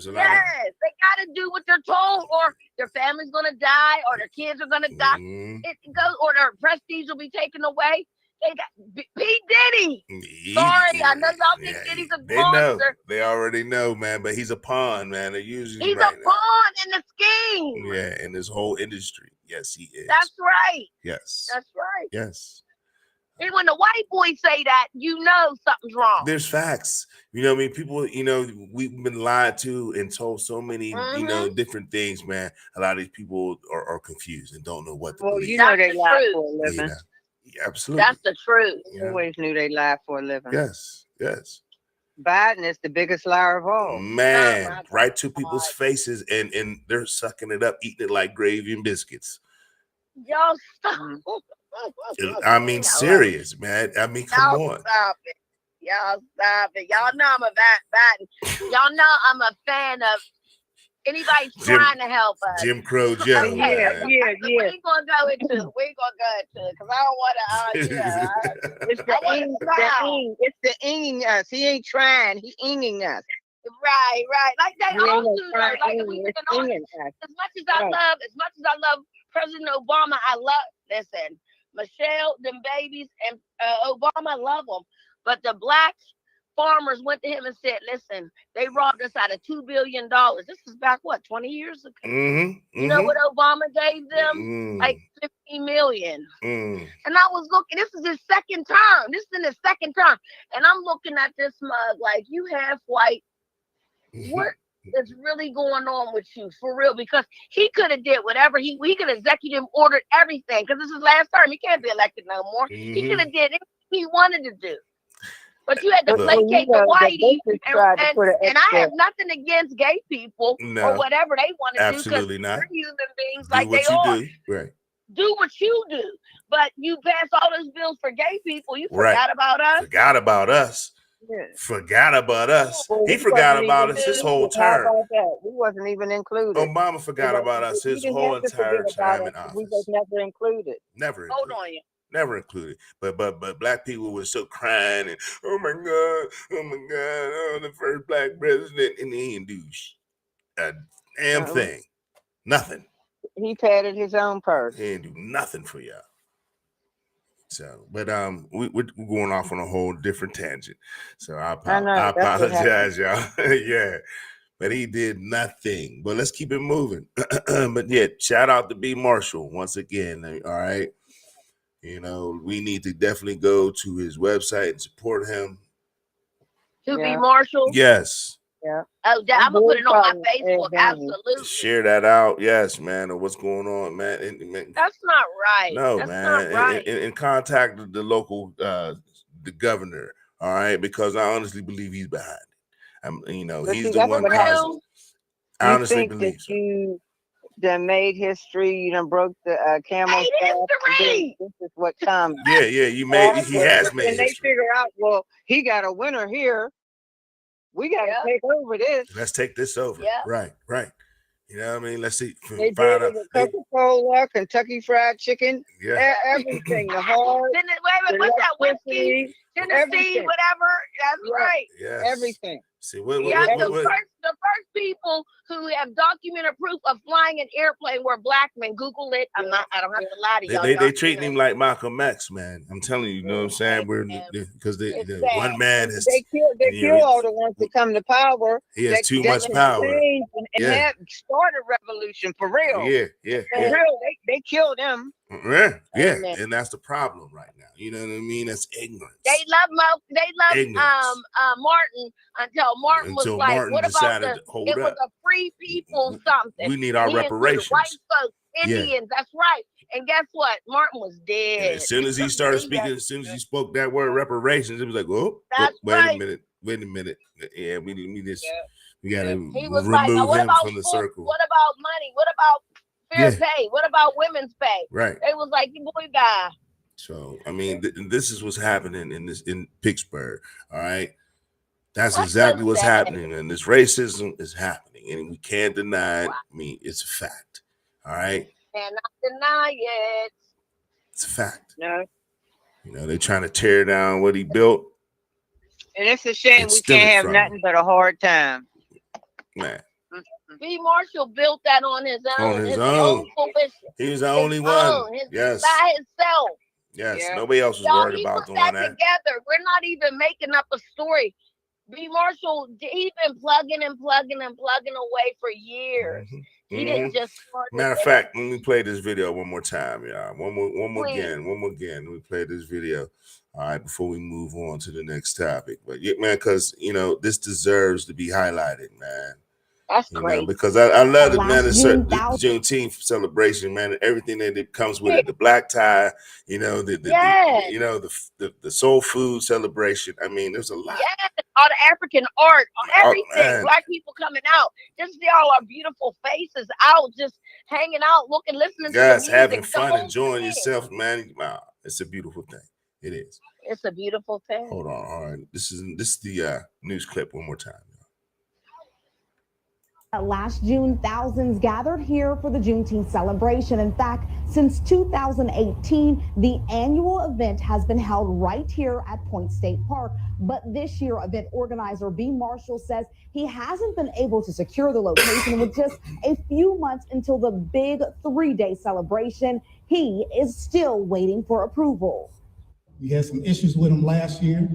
Speaker 1: a lot of them.
Speaker 6: Yes, they got to do what they're told, or their family's gonna die, or their kids are gonna die. It goes, or their prestige will be taken away. They got P. Diddy. Sorry, I know y'all think Diddy's a monster.
Speaker 1: They already know, man. But he's a pawn, man. They're using him
Speaker 6: He's
Speaker 1: right
Speaker 6: a pawn in the scheme.
Speaker 1: Yeah, in this whole industry. Yes, he is.
Speaker 6: That's right.
Speaker 1: Yes.
Speaker 6: That's right.
Speaker 1: Yes.
Speaker 6: And when the white boys say that, you know something's wrong.
Speaker 1: There's facts. People, we've been lied to and told so many, different things, man. A lot of these people are confused and don't know what to believe.
Speaker 2: They lie for a living.
Speaker 1: Yeah, absolutely.
Speaker 6: That's the truth.
Speaker 2: You always knew they lied for a living.
Speaker 1: Yes.
Speaker 2: Biden is the biggest liar of all.
Speaker 1: Man, right to people's faces, and they're sucking it up, eating it like gravy and biscuits.
Speaker 6: Y'all stop.
Speaker 1: I mean, serious, man. I mean, come on.
Speaker 6: Stop it. Y'all stop it. Y'all know I'm a Biden. Y'all know I'm a fan of anybody trying to help us.
Speaker 1: Jim Crow Joe.
Speaker 2: Yeah.
Speaker 6: We ain't gonna go into because I don't want to.
Speaker 2: It's the inging us. He ain't trying. He inging us.
Speaker 6: Right. Like they all do. Like
Speaker 2: As
Speaker 6: much as I love President Obama, listen, Michelle, them babies, and Obama, I love them. But the black farmers went to him and said, listen, they robbed us out of $2 billion. This is back, 20 years ago? You know what Obama gave them? Like $50 million. And I was looking, this is his second term. This is in his second term. And I'm looking at this mug like, you half white. What is really going on with you, for real? Because he could have did whatever he could have executive ordered everything, because this is last term. He can't be elected no more. He could have did anything he wanted to do. But you had to placate the whitey, and I have nothing against gay people or whatever they want to do, because they're human beings like they are.
Speaker 1: Right.
Speaker 6: do what you do. But you pass all those bills for gay people. You
Speaker 1: Right.
Speaker 6: forgot about us.
Speaker 1: Forgot about us.
Speaker 2: Yeah.
Speaker 1: Forgot about us.
Speaker 2: Well,
Speaker 1: He
Speaker 2: we
Speaker 1: forgot
Speaker 2: wasn't
Speaker 1: about
Speaker 2: even
Speaker 1: us his whole
Speaker 2: included. How
Speaker 1: term.
Speaker 2: about that? We wasn't even included.
Speaker 1: Obama forgot about us
Speaker 2: We
Speaker 1: his
Speaker 2: didn't
Speaker 1: whole
Speaker 2: have to
Speaker 1: entire
Speaker 2: forget about
Speaker 1: time in
Speaker 2: us. We
Speaker 1: office.
Speaker 2: was never included.
Speaker 1: Never
Speaker 6: Hold
Speaker 1: included.
Speaker 6: on you.
Speaker 1: Never included. But black people were still crying and oh my God, oh the first black president, and he didn't do a damn thing. Nothing.
Speaker 2: He padded his own purse.
Speaker 1: He didn't do nothing for y'all. So, but we're going off on a whole different tangent. So I apologize, y'all. Yeah. But he did nothing. But let's keep it moving. But yeah, shout out to B. Marshall once again. All right. You know, we need to definitely go to his website and support him.
Speaker 6: To be Marshall?
Speaker 1: Yes.
Speaker 2: Yeah.
Speaker 6: Oh, I'm going to put it on my Facebook. Absolutely.
Speaker 1: Share that out. Yes, man. Or what's going on, man.
Speaker 6: That's not right.
Speaker 1: No,
Speaker 6: that's
Speaker 1: man.
Speaker 6: Not right.
Speaker 1: And contact the local, the governor. All right. Because I honestly believe he's behind it. You know, he's the one causing. I honestly believe
Speaker 2: that you done made history. You done broke the camel.
Speaker 6: History.
Speaker 2: This is what comes.
Speaker 1: Yeah. You made. He has made.
Speaker 2: And they figure out, well, he got a winner here. We got to take over this.
Speaker 1: Let's take this over.
Speaker 6: Yeah.
Speaker 1: Right. You know what I mean? Let's see.
Speaker 2: They did it with Coca-Cola, Kentucky Fried Chicken, everything. The heart.
Speaker 6: Wait, what's that whiskey? Tennessee, whatever. That's right.
Speaker 1: Yes.
Speaker 2: Everything.
Speaker 1: See,
Speaker 6: the first people who have documented proof of flying an airplane were black men. Google it. I don't have to lie to y'all.
Speaker 1: They treating him like Malcolm X, man. I'm telling you, you know what I'm saying? Because one man has
Speaker 2: they kill all the ones that come to power.
Speaker 1: He has too much power.
Speaker 2: And that started revolution for real.
Speaker 1: Yeah.
Speaker 2: For real, they killed them.
Speaker 1: Yeah, and that's the problem right now. You know what I mean? That's ignorance.
Speaker 6: They love Martin until Martin was like,
Speaker 1: Martin
Speaker 6: "What about it was a free people something?
Speaker 1: We need our reparations."
Speaker 6: White folks, Indians. That's right. And guess what? Martin was dead.
Speaker 1: And as soon as he started speaking, as soon as he spoke that word reparations, it was like, "Oh, wait a minute. Yeah, we got to remove him from the circle."
Speaker 6: What about money? What about fair pay? What about women's pay?
Speaker 1: Right.
Speaker 6: They was like, "You boy, guy."
Speaker 1: So I mean, this is what's happening in Pittsburgh. All right, that's exactly what's happening, and this racism is happening, and we can't deny it. I mean, it's a fact. All right,
Speaker 6: cannot deny it.
Speaker 1: It's a fact.
Speaker 2: No,
Speaker 1: you know they're trying to tear down what he built,
Speaker 2: and it's a shame we can't have nothing but a hard time,
Speaker 1: man.
Speaker 6: B. Marshall built that on his own.
Speaker 1: On his own. He was the only one. Yes.
Speaker 6: By himself.
Speaker 1: Yes. Yeah. Nobody else was worried about doing that.
Speaker 6: Together. We're not even making up a story. B. Marshall, he's been plugging away for years.
Speaker 1: Mm-hmm.
Speaker 6: He didn't just start.
Speaker 1: Matter of fact, let me play this video one more time, y'all. One more again. Let me play this video. All right, before we move on to the next topic. But yeah, man, because this deserves to be highlighted, man.
Speaker 6: That's great.
Speaker 1: Because I love the Juneteenth celebration, man, and everything that comes with it. The black tie, the soul food celebration. I mean, there's a lot.
Speaker 6: Yeah, all the African art, everything. Black people coming out. Just see all our beautiful faces out, just hanging out, listening to the music.
Speaker 1: Having fun, enjoying yourself, man. Wow, it's a beautiful thing. It is.
Speaker 6: It's a beautiful thing.
Speaker 1: Hold on. All right. This is the news clip one more time.
Speaker 3: Last June, thousands gathered here for the Juneteenth celebration. In fact, since 2018, the annual event has been held right here at Point State Park. But this year, event organizer B. Marshall says he hasn't been able to secure the location with just a few months until the big 3-day celebration. He is still waiting for approval.
Speaker 4: We had some issues with him last year.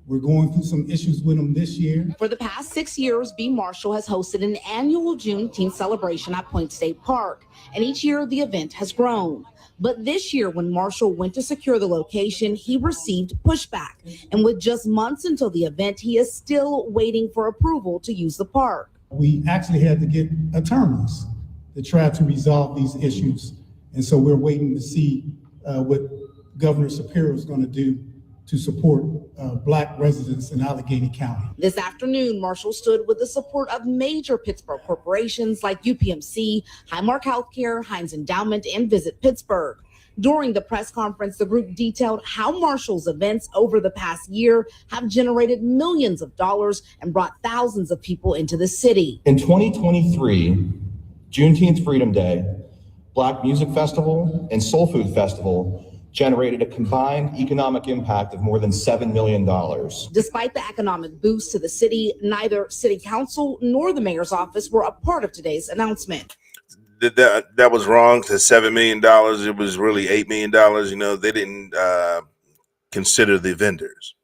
Speaker 4: We're going through some issues with them this year.
Speaker 3: For the past 6 years, B. Marshall has hosted an annual Juneteenth celebration at Point State Park, and each year the event has grown. But this year, when Marshall went to secure the location, he received pushback. And with just months until the event, he is still waiting for approval to use the park.
Speaker 4: We actually had to get attorneys to try to resolve these issues. And so we're waiting to see what Governor Shapiro is going to do to support Black residents in Allegheny County.
Speaker 3: This afternoon, Marshall stood with the support of major Pittsburgh corporations like UPMC, Highmark Healthcare, Heinz Endowment, and Visit Pittsburgh. During the press conference, the group detailed how Marshall's events over the past year have generated millions of dollars and brought thousands of people into the city.
Speaker 5: In 2023, Juneteenth Freedom Day, Black Music Festival, and Soul Food Festival generated a combined economic impact of more than $7 million.
Speaker 3: Despite the economic boost to the city, neither city council nor the mayor's office were a part of today's announcement.
Speaker 1: That was wrong. To $7 million, it was really $8 million. You know, they didn't consider the vendors.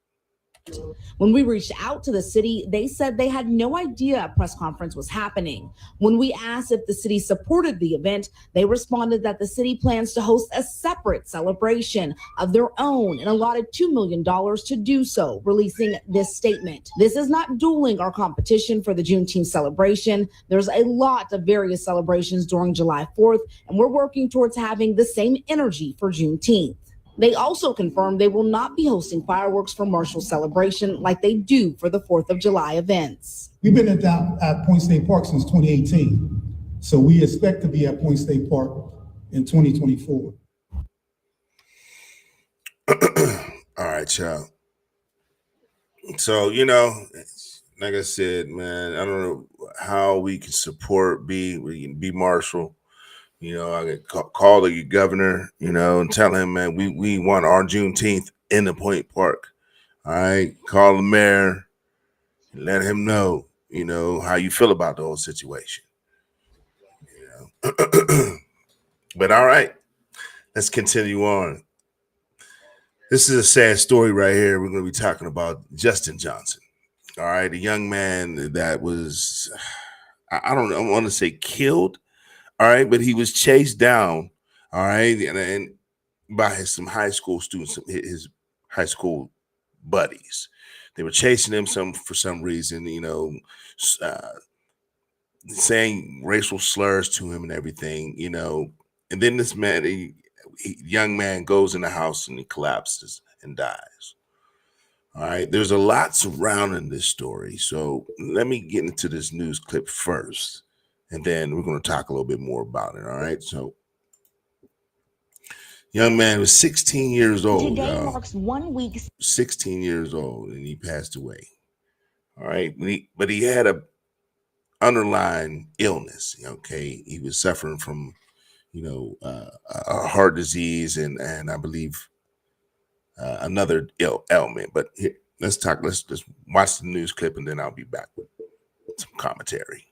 Speaker 3: When we reached out to the city, they said they had no idea a press conference was happening. When we asked if the city supported the event, they responded that the city plans to host a separate celebration of their own and allotted $2 million to do so, releasing this statement. This is not dueling our competition for the Juneteenth celebration. There's a lot of various celebrations during July 4th, and we're working towards having the same energy for Juneteenth. They also confirmed they will not be hosting fireworks for Marshall's celebration like they do for the 4th of July events.
Speaker 4: We've been at Point State Park since 2018, so we expect to be at Point State Park in 2024.
Speaker 1: All right, y'all. So, you know, like I said, man, I don't know how we can support be Marshall. You know, I could call the governor, you know, and tell him, man, we want our Juneteenth in the PointPark. All right. Call the mayor and let him know, you know, how you feel about the whole situation. You know. But all right, let's continue on. This is a sad story right here. We're going to be talking about Justin Johnson. All right. A young man that was, I want to say killed. All right, but he was chased down, all right, and by some high school students, his high school buddies. They were chasing him for some reason, you know, saying racial slurs to him and everything, you know. And then this man, young man, goes in the house and he collapses and dies. All right, there's a lot surrounding this story, so let me get into this news clip first. And then we're going to talk a little bit more about it. All right. So, young man was 16 years old.
Speaker 7: Today marks 1 week.
Speaker 1: 16 years old, and he passed away. All right. But he had a underlying illness. Okay. He was suffering from, you know, a heart disease and I believe another ailment. But here, let's just watch the news clip, and then I'll be back with some commentary.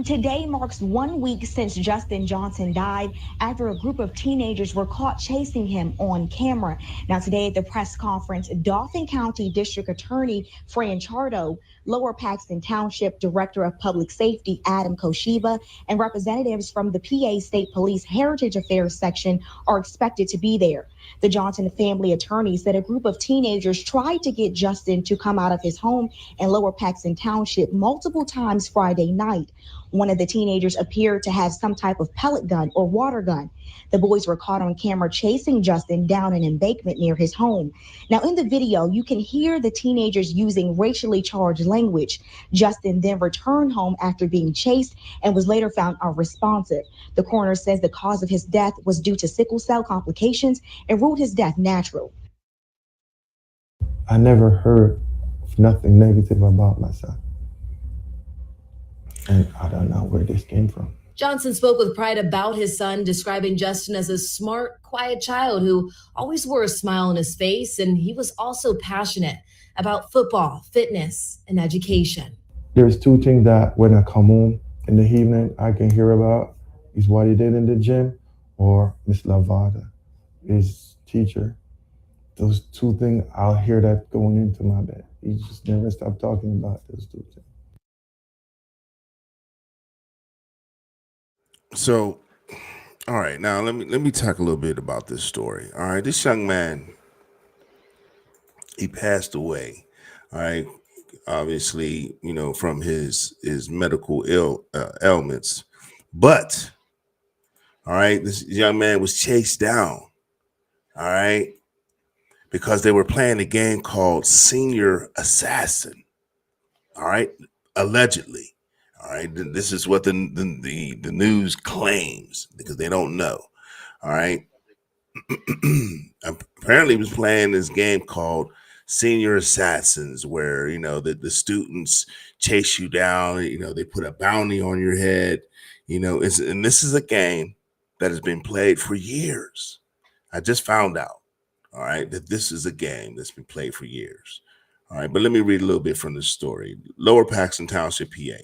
Speaker 7: Today marks 1 week since Justin Johnson died after a group of teenagers were caught chasing him on camera. Now, today at the press conference, Dauphin County District Attorney Fran Chardo, Lower Paxton Township Director of Public Safety Adam Koshiba, and representatives from the PA State Police Heritage Affairs section are expected to be there. The Johnson family attorney said a group of teenagers tried to get Justin to come out of his home in Lower Paxton Township multiple times Friday night. One of the teenagers appeared to have some type of pellet gun or water gun. The boys were caught on camera chasing Justin down an embankment near his home. Now, in the video, you can hear the teenagers using racially charged language. Justin then returned home after being chased and was later found unresponsive. The coroner says the cause of his death was due to sickle cell complications and ruled his death natural.
Speaker 8: I never heard nothing negative about my son. And I don't know where this came from.
Speaker 9: Johnson spoke with pride about his son, describing Justin as a smart, quiet child who always wore a smile on his face. And he was also passionate about football, fitness, and education.
Speaker 8: There's two things that when I come home in the evening, I can hear about is what he did in the gym or Miss Lavada, his teacher. Those two things, I'll hear that going into my bed. He just never stopped talking about those two things.
Speaker 1: So, all right, now let me talk a little bit about this story. All right, this young man, he passed away. All right, obviously, you know, from his medical ailments, but all right, this young man was chased down. All right, because they were playing a game called Senior Assassin. All right, allegedly. All right, this is what the news claims because they don't know. All right. Apparently he was playing this game called Senior Assassins, where the students chase you down, they put a bounty on your head, and this is a game that has been played for years. I just found out, all right, that this is a game that's been played for years. All right, but let me read a little bit from the story. Lower Paxton Township, PA.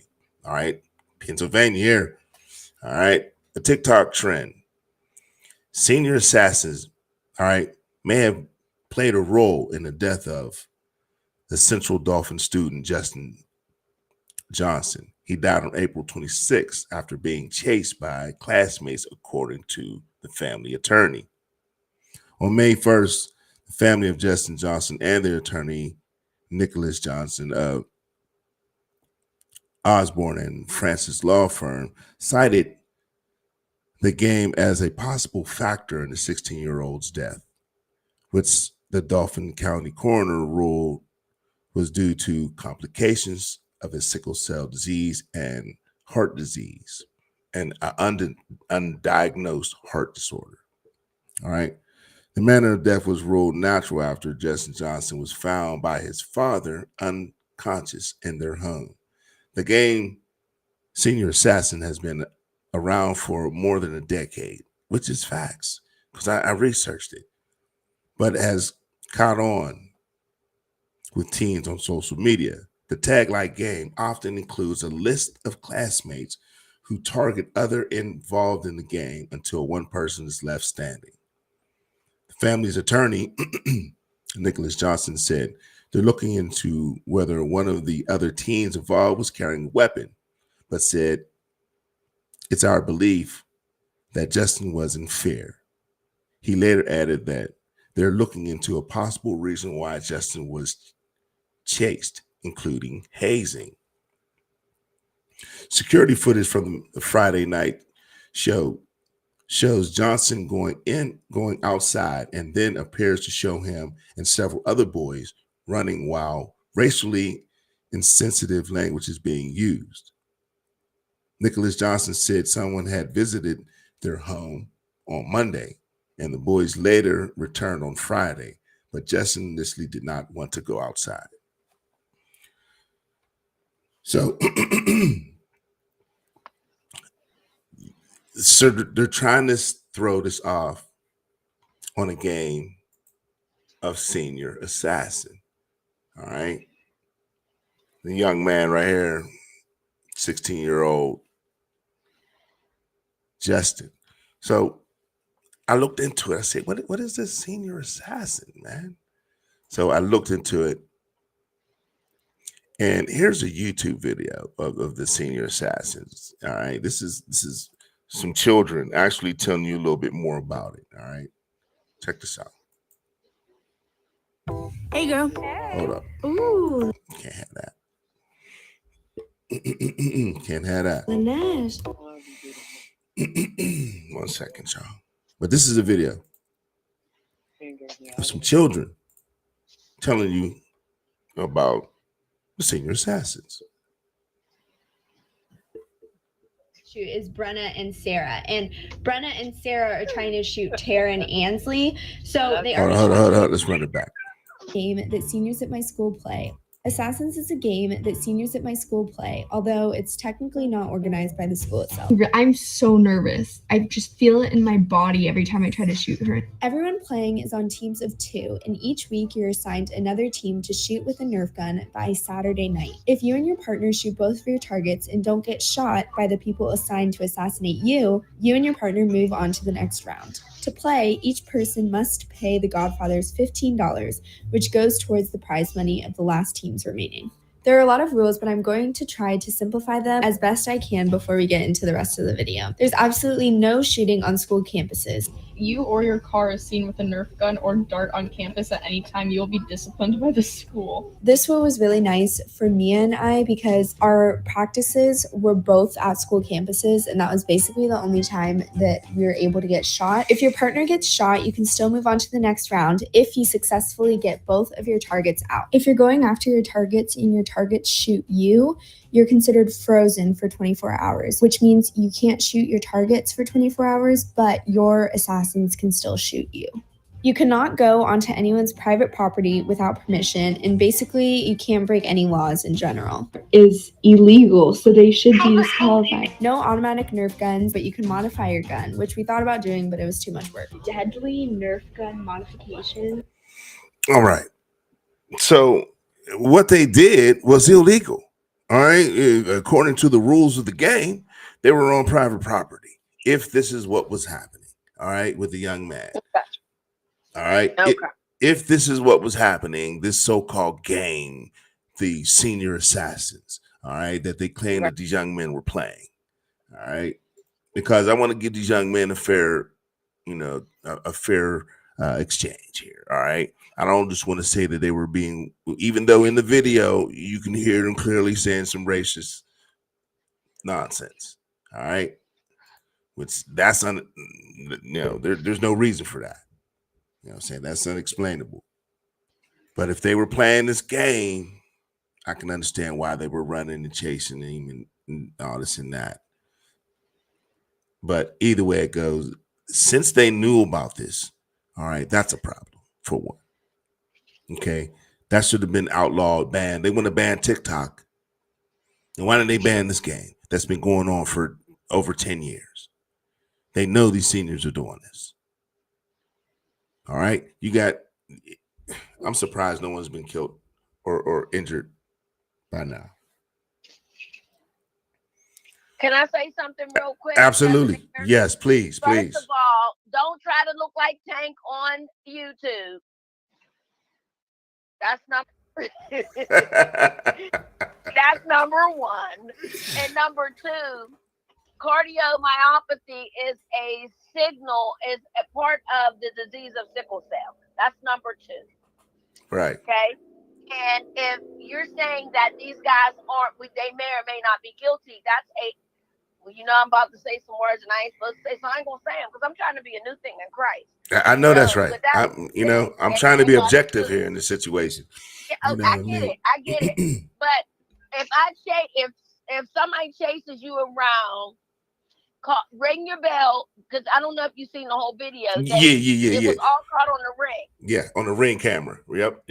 Speaker 1: All right, Pennsylvania here. All right, a TikTok trend. Senior assassins, all right, may have played a role in the death of the Central Dauphin student, Justin Johnson. He died on April 26th after being chased by classmates, according to the family attorney. On May 1st, the family of Justin Johnson and their attorney, Nicholas Johnson of Osborne and Francis law firm, cited the game as a possible factor in the 16-year-old's death, which the Dauphin County coroner ruled was due to complications of his sickle cell disease and heart disease and an undiagnosed heart disorder. All right. The manner of death was ruled natural after Justin Johnson was found by his father unconscious in their home. The game Senior Assassin has been around for more than a decade, which is facts because I researched it, but has caught on with teens on social media. The tag-like game often includes a list of classmates who target other involved in the game until one person is left standing. The family's attorney, Nicholas Johnson, said they're looking into whether one of the other teens involved was carrying a weapon, but said it's our belief that Justin was in fear. He later added that they're looking into a possible reason why Justin was chased, including hazing. Security footage from the Friday night shows Johnson going outside, and then appears to show him and several other boys running while racially insensitive language is being used. Nicholas Johnson said someone had visited their home on Monday, and the boys later returned on Friday, but Justin initially did not want to go outside. So, so they're trying to throw this off on a game of Senior Assassin. All right. The young man right here, 16-year-old Justin. So I looked into it. I said, what is this Senior Assassin, man? So I looked into it. And here's a YouTube video of the Senior Assassins. All right. This is some children actually telling you a little bit more about it. All right. Check this out.
Speaker 10: Hey, girl.
Speaker 1: Hold up.
Speaker 10: Ooh.
Speaker 1: Can't have that. Can't have that.
Speaker 10: Lanesh.
Speaker 1: 1 second, y'all. But this is a video of some children telling you about the Senior Assassins.
Speaker 11: Shoot is Brenna and Sarah, and Brenna and Sarah are trying to shoot Taryn Ansley. So they are.
Speaker 1: Hold on. Let's run it back.
Speaker 11: Game that seniors at my school play. Assassins is a game that seniors at my school play, although it's technically not organized by the school itself.
Speaker 12: I'm so nervous. I just feel it in my body every time I try to shoot her.
Speaker 11: Everyone playing is on teams of 2, and each week you're assigned another team to shoot with a Nerf gun by Saturday night. If you and your partner shoot both of your targets and don't get shot by the people assigned to assassinate you, you and your partner move on to the next round. To play, each person must pay the Godfathers $15, which goes towards the prize money of the last teams remaining. There are a lot of rules, but I'm going to try to simplify them as best I can before we get into the rest of the video. There's absolutely no shooting on school campuses.
Speaker 12: you or your car is seen with a Nerf gun or dart on campus at any time, you'll be disciplined by the school.
Speaker 11: This one was really nice for Mia and I because our practices were both at school campuses, and that was basically the only time that we were able to get shot. If your partner gets shot, you can still move on to the next round if you successfully get both of your targets out. If you're going after your targets and your targets shoot you, you're considered frozen for 24 hours, which means you can't shoot your targets for 24 hours, but your assassins can still shoot you. You cannot go onto anyone's private property without permission, and basically you can't break any laws in general.
Speaker 12: Is illegal, so they should be disqualified.
Speaker 11: No automatic Nerf guns, but you can modify your gun, which we thought about doing, but it was too much work.
Speaker 12: Deadly Nerf gun modification.
Speaker 1: All right. So what they did was illegal. All right. According to the rules of the game, they were on private property. If this is what was happening, all right, with the young man. All right.
Speaker 6: Okay.
Speaker 1: If this is what was happening, this so-called game, the senior assassins, all right, that they claim that these young men were playing. All right. Because I want to give these young men a fair, a fair exchange here. All right. I don't just want to say that they were being, even though in the video you can hear them clearly saying some racist nonsense. All right. Which that's there's no reason for that. You know what I'm saying? That's unexplainable. But if they were playing this game, I can understand why they were running and chasing him and all this and that. But either way it goes, since they knew about this, all right, that's a problem for one. Okay, that should have been outlawed, banned. They want to ban TikTok. And why didn't they ban this game that's been going on for over 10 years? They know these seniors are doing this. All right, I'm surprised no one's been killed or injured by now.
Speaker 6: Can I say something real quick?
Speaker 1: Absolutely. Yes, please.
Speaker 6: First of all, don't try to look like Tank on YouTube. That's that's number one. And number two, cardiomyopathy is a signal, is a part of the disease of sickle cell. That's number two.
Speaker 1: Right.
Speaker 6: Okay. And if you're saying that these guys they may or may not be guilty, that's I'm about to say some words and I ain't supposed to say, so I ain't gonna say them because I'm trying to be a new thing in Christ.
Speaker 1: I know that's right. I'm trying to be objective here in this situation.
Speaker 6: Yeah, I get it. But if somebody chases you around, ring your bell, because I don't know if you've seen the whole video. It was all caught on the ring.
Speaker 1: Yeah, on the ring camera. Yep.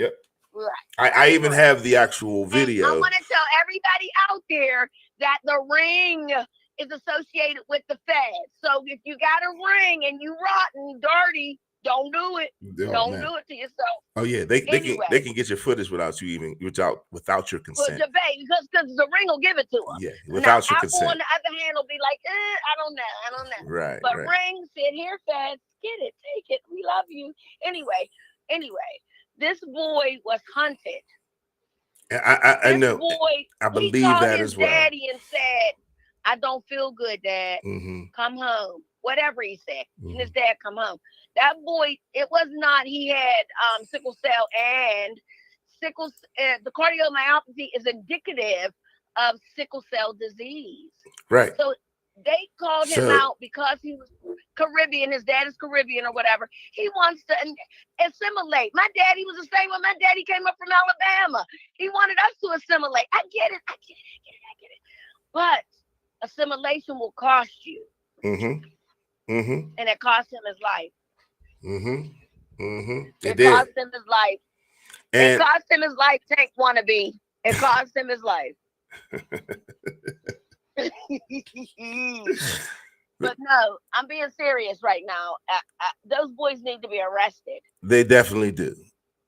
Speaker 6: Right.
Speaker 1: I even have the actual video.
Speaker 6: And I want to tell everybody out there that the ring is associated with the feds. So if you got a ring and you rotten, dirty, don't do it. Don't do it to yourself.
Speaker 1: Oh yeah, they can get your footage without your consent.
Speaker 6: Debate because the ring will give it to them.
Speaker 1: Yeah, without your consent.
Speaker 6: Apple on the other hand will be like, I don't know.
Speaker 1: Right.
Speaker 6: But ring, sit here, feds, get it, take it. We love you. Anyway, this boy was hunted.
Speaker 1: I know.
Speaker 6: Boy,
Speaker 1: I believe that as well.
Speaker 6: Daddy and said, "I don't feel good, Dad.
Speaker 1: Mm-hmm.
Speaker 6: Come home." Whatever he said, and his dad come home. That boy, it was not. He had sickle cell, and the cardiomyopathy is indicative of sickle cell disease.
Speaker 1: Right.
Speaker 6: So they called him out because he was Caribbean. His dad is Caribbean or whatever. He wants to assimilate. My daddy was the same when my daddy came up from Alabama. He wanted us to assimilate. I get it. But assimilation will cost you.
Speaker 1: Mm-hmm. Mm-hmm.
Speaker 6: And it cost him his life.
Speaker 1: Mm-hmm. Mm-hmm.
Speaker 6: It cost him his life.
Speaker 1: And
Speaker 6: it cost him his life, Tank wannabe. It cost him his life. But no, I'm being serious right now. Those boys need to be arrested.
Speaker 1: They definitely do.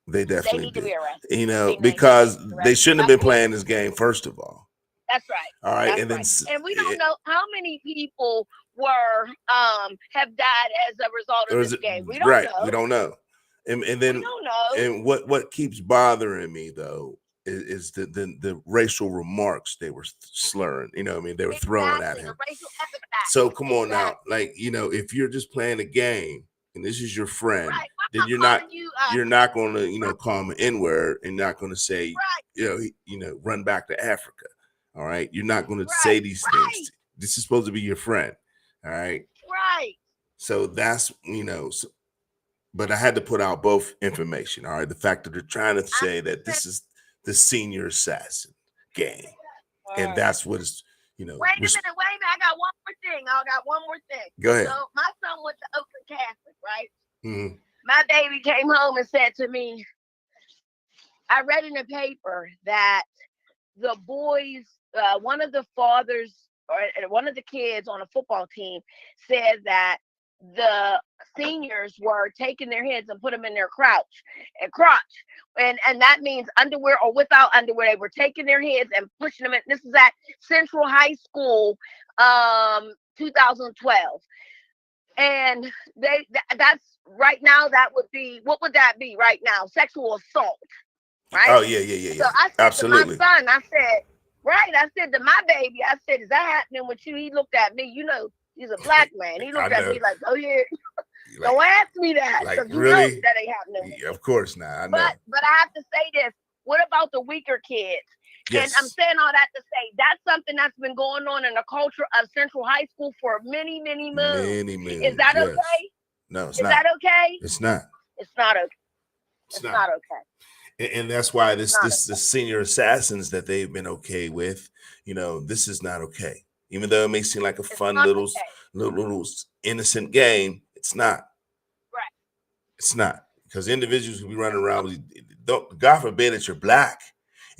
Speaker 1: They need
Speaker 6: to be arrested.
Speaker 1: Because they shouldn't have been playing this game, first of all.
Speaker 6: That's right.
Speaker 1: All right.
Speaker 6: And we don't know how many people have died as a result of this game. We don't know.
Speaker 1: We don't know. And then
Speaker 6: we don't know.
Speaker 1: And what keeps bothering me though is the racial remarks they were slurring. You know what I mean? They were throwing at him. So come on now. Like, if you're just playing a game, and this is your friend,
Speaker 6: Right.
Speaker 1: then you're not going to call him an N-word and not going to say, run back to Africa. All right. You're not going to say these things. This is supposed to be your friend. All right.
Speaker 6: Right.
Speaker 1: So that's, but I had to put out both information. All right. The fact that they're trying to say that this is the senior assassin gang. And that's what is,
Speaker 6: Wait a minute. I got one more thing.
Speaker 1: Go ahead.
Speaker 6: So my son went to Oakland Catholic, right?
Speaker 1: Mm-hmm.
Speaker 6: My baby came home and said to me, I read in the paper that the boys, one of the fathers or one of the kids on a football team said that the seniors were taking their heads and put them in their crotch. And that means underwear or without underwear. They were taking their heads and pushing them in. This is at Central High School, 2012. And that's right now, that would be, what would that be right now? Sexual assault, right?
Speaker 1: Oh, yeah.
Speaker 6: So I said
Speaker 1: Absolutely.
Speaker 6: to my son, I said to my baby, I said, is that happening with you? He looked at me, he's a black man. He looked at me like, oh yeah, don't ask me that.
Speaker 1: Like,
Speaker 6: Because
Speaker 1: really?
Speaker 6: that ain't happening.
Speaker 1: Yeah, of course not. I know.
Speaker 6: But I have to say this. What about the weaker kids?
Speaker 1: Yes.
Speaker 6: And I'm saying all that to say that's something that's been going on in the culture of Central High School for many, many moons.
Speaker 1: Many moons.
Speaker 6: Is that
Speaker 1: yes.
Speaker 6: okay?
Speaker 1: No, it's
Speaker 6: Is
Speaker 1: not.
Speaker 6: that okay?
Speaker 1: It's not.
Speaker 6: It's not okay.
Speaker 1: It's
Speaker 6: not okay.
Speaker 1: And that's why the senior assassins that they've been okay with, this is not okay. Even though it may seem like a fun little innocent game, it's not.
Speaker 6: Right.
Speaker 1: It's not, because individuals who be running around with, God forbid that you're black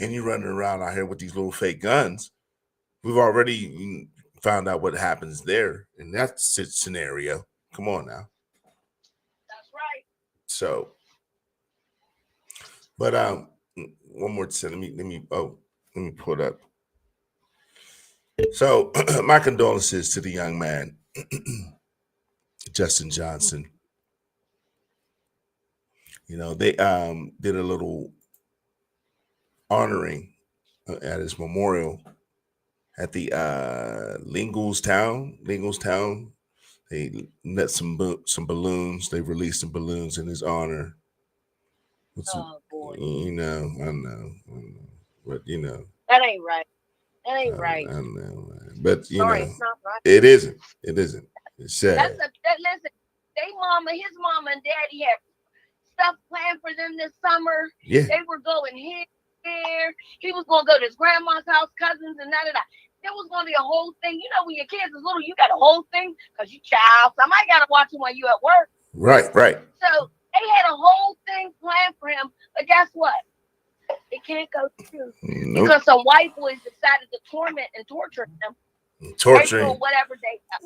Speaker 1: and you're running around out here with these little fake guns. We've already found out what happens there in that scenario. Come on now.
Speaker 6: That's right.
Speaker 1: So, but one more thing. Let me pull it up. So, my condolences to the young man, Justin Johnson. They did a little honoring at his memorial at the Lingelstown. They lit some balloons. They released some balloons in his honor.
Speaker 6: Oh boy.
Speaker 1: I know. But
Speaker 6: that ain't right. That ain't right.
Speaker 1: I know, man. But
Speaker 6: It's not right.
Speaker 1: it isn't. It's sad.
Speaker 6: Listen, his mama and daddy had stuff planned for them this summer.
Speaker 1: Yeah.
Speaker 6: They were going here. He was going to go to his grandma's house, cousins, and da. There was going to be a whole thing. When your kids is little, you got a whole thing because you child. Somebody got to watch him while you at work.
Speaker 1: Right.
Speaker 6: So they had a whole thing planned for him. But guess what? It can't go through.
Speaker 1: Nope.
Speaker 6: Because some white boys decided to torment and torture him.
Speaker 1: Torturing.
Speaker 6: For whatever they got.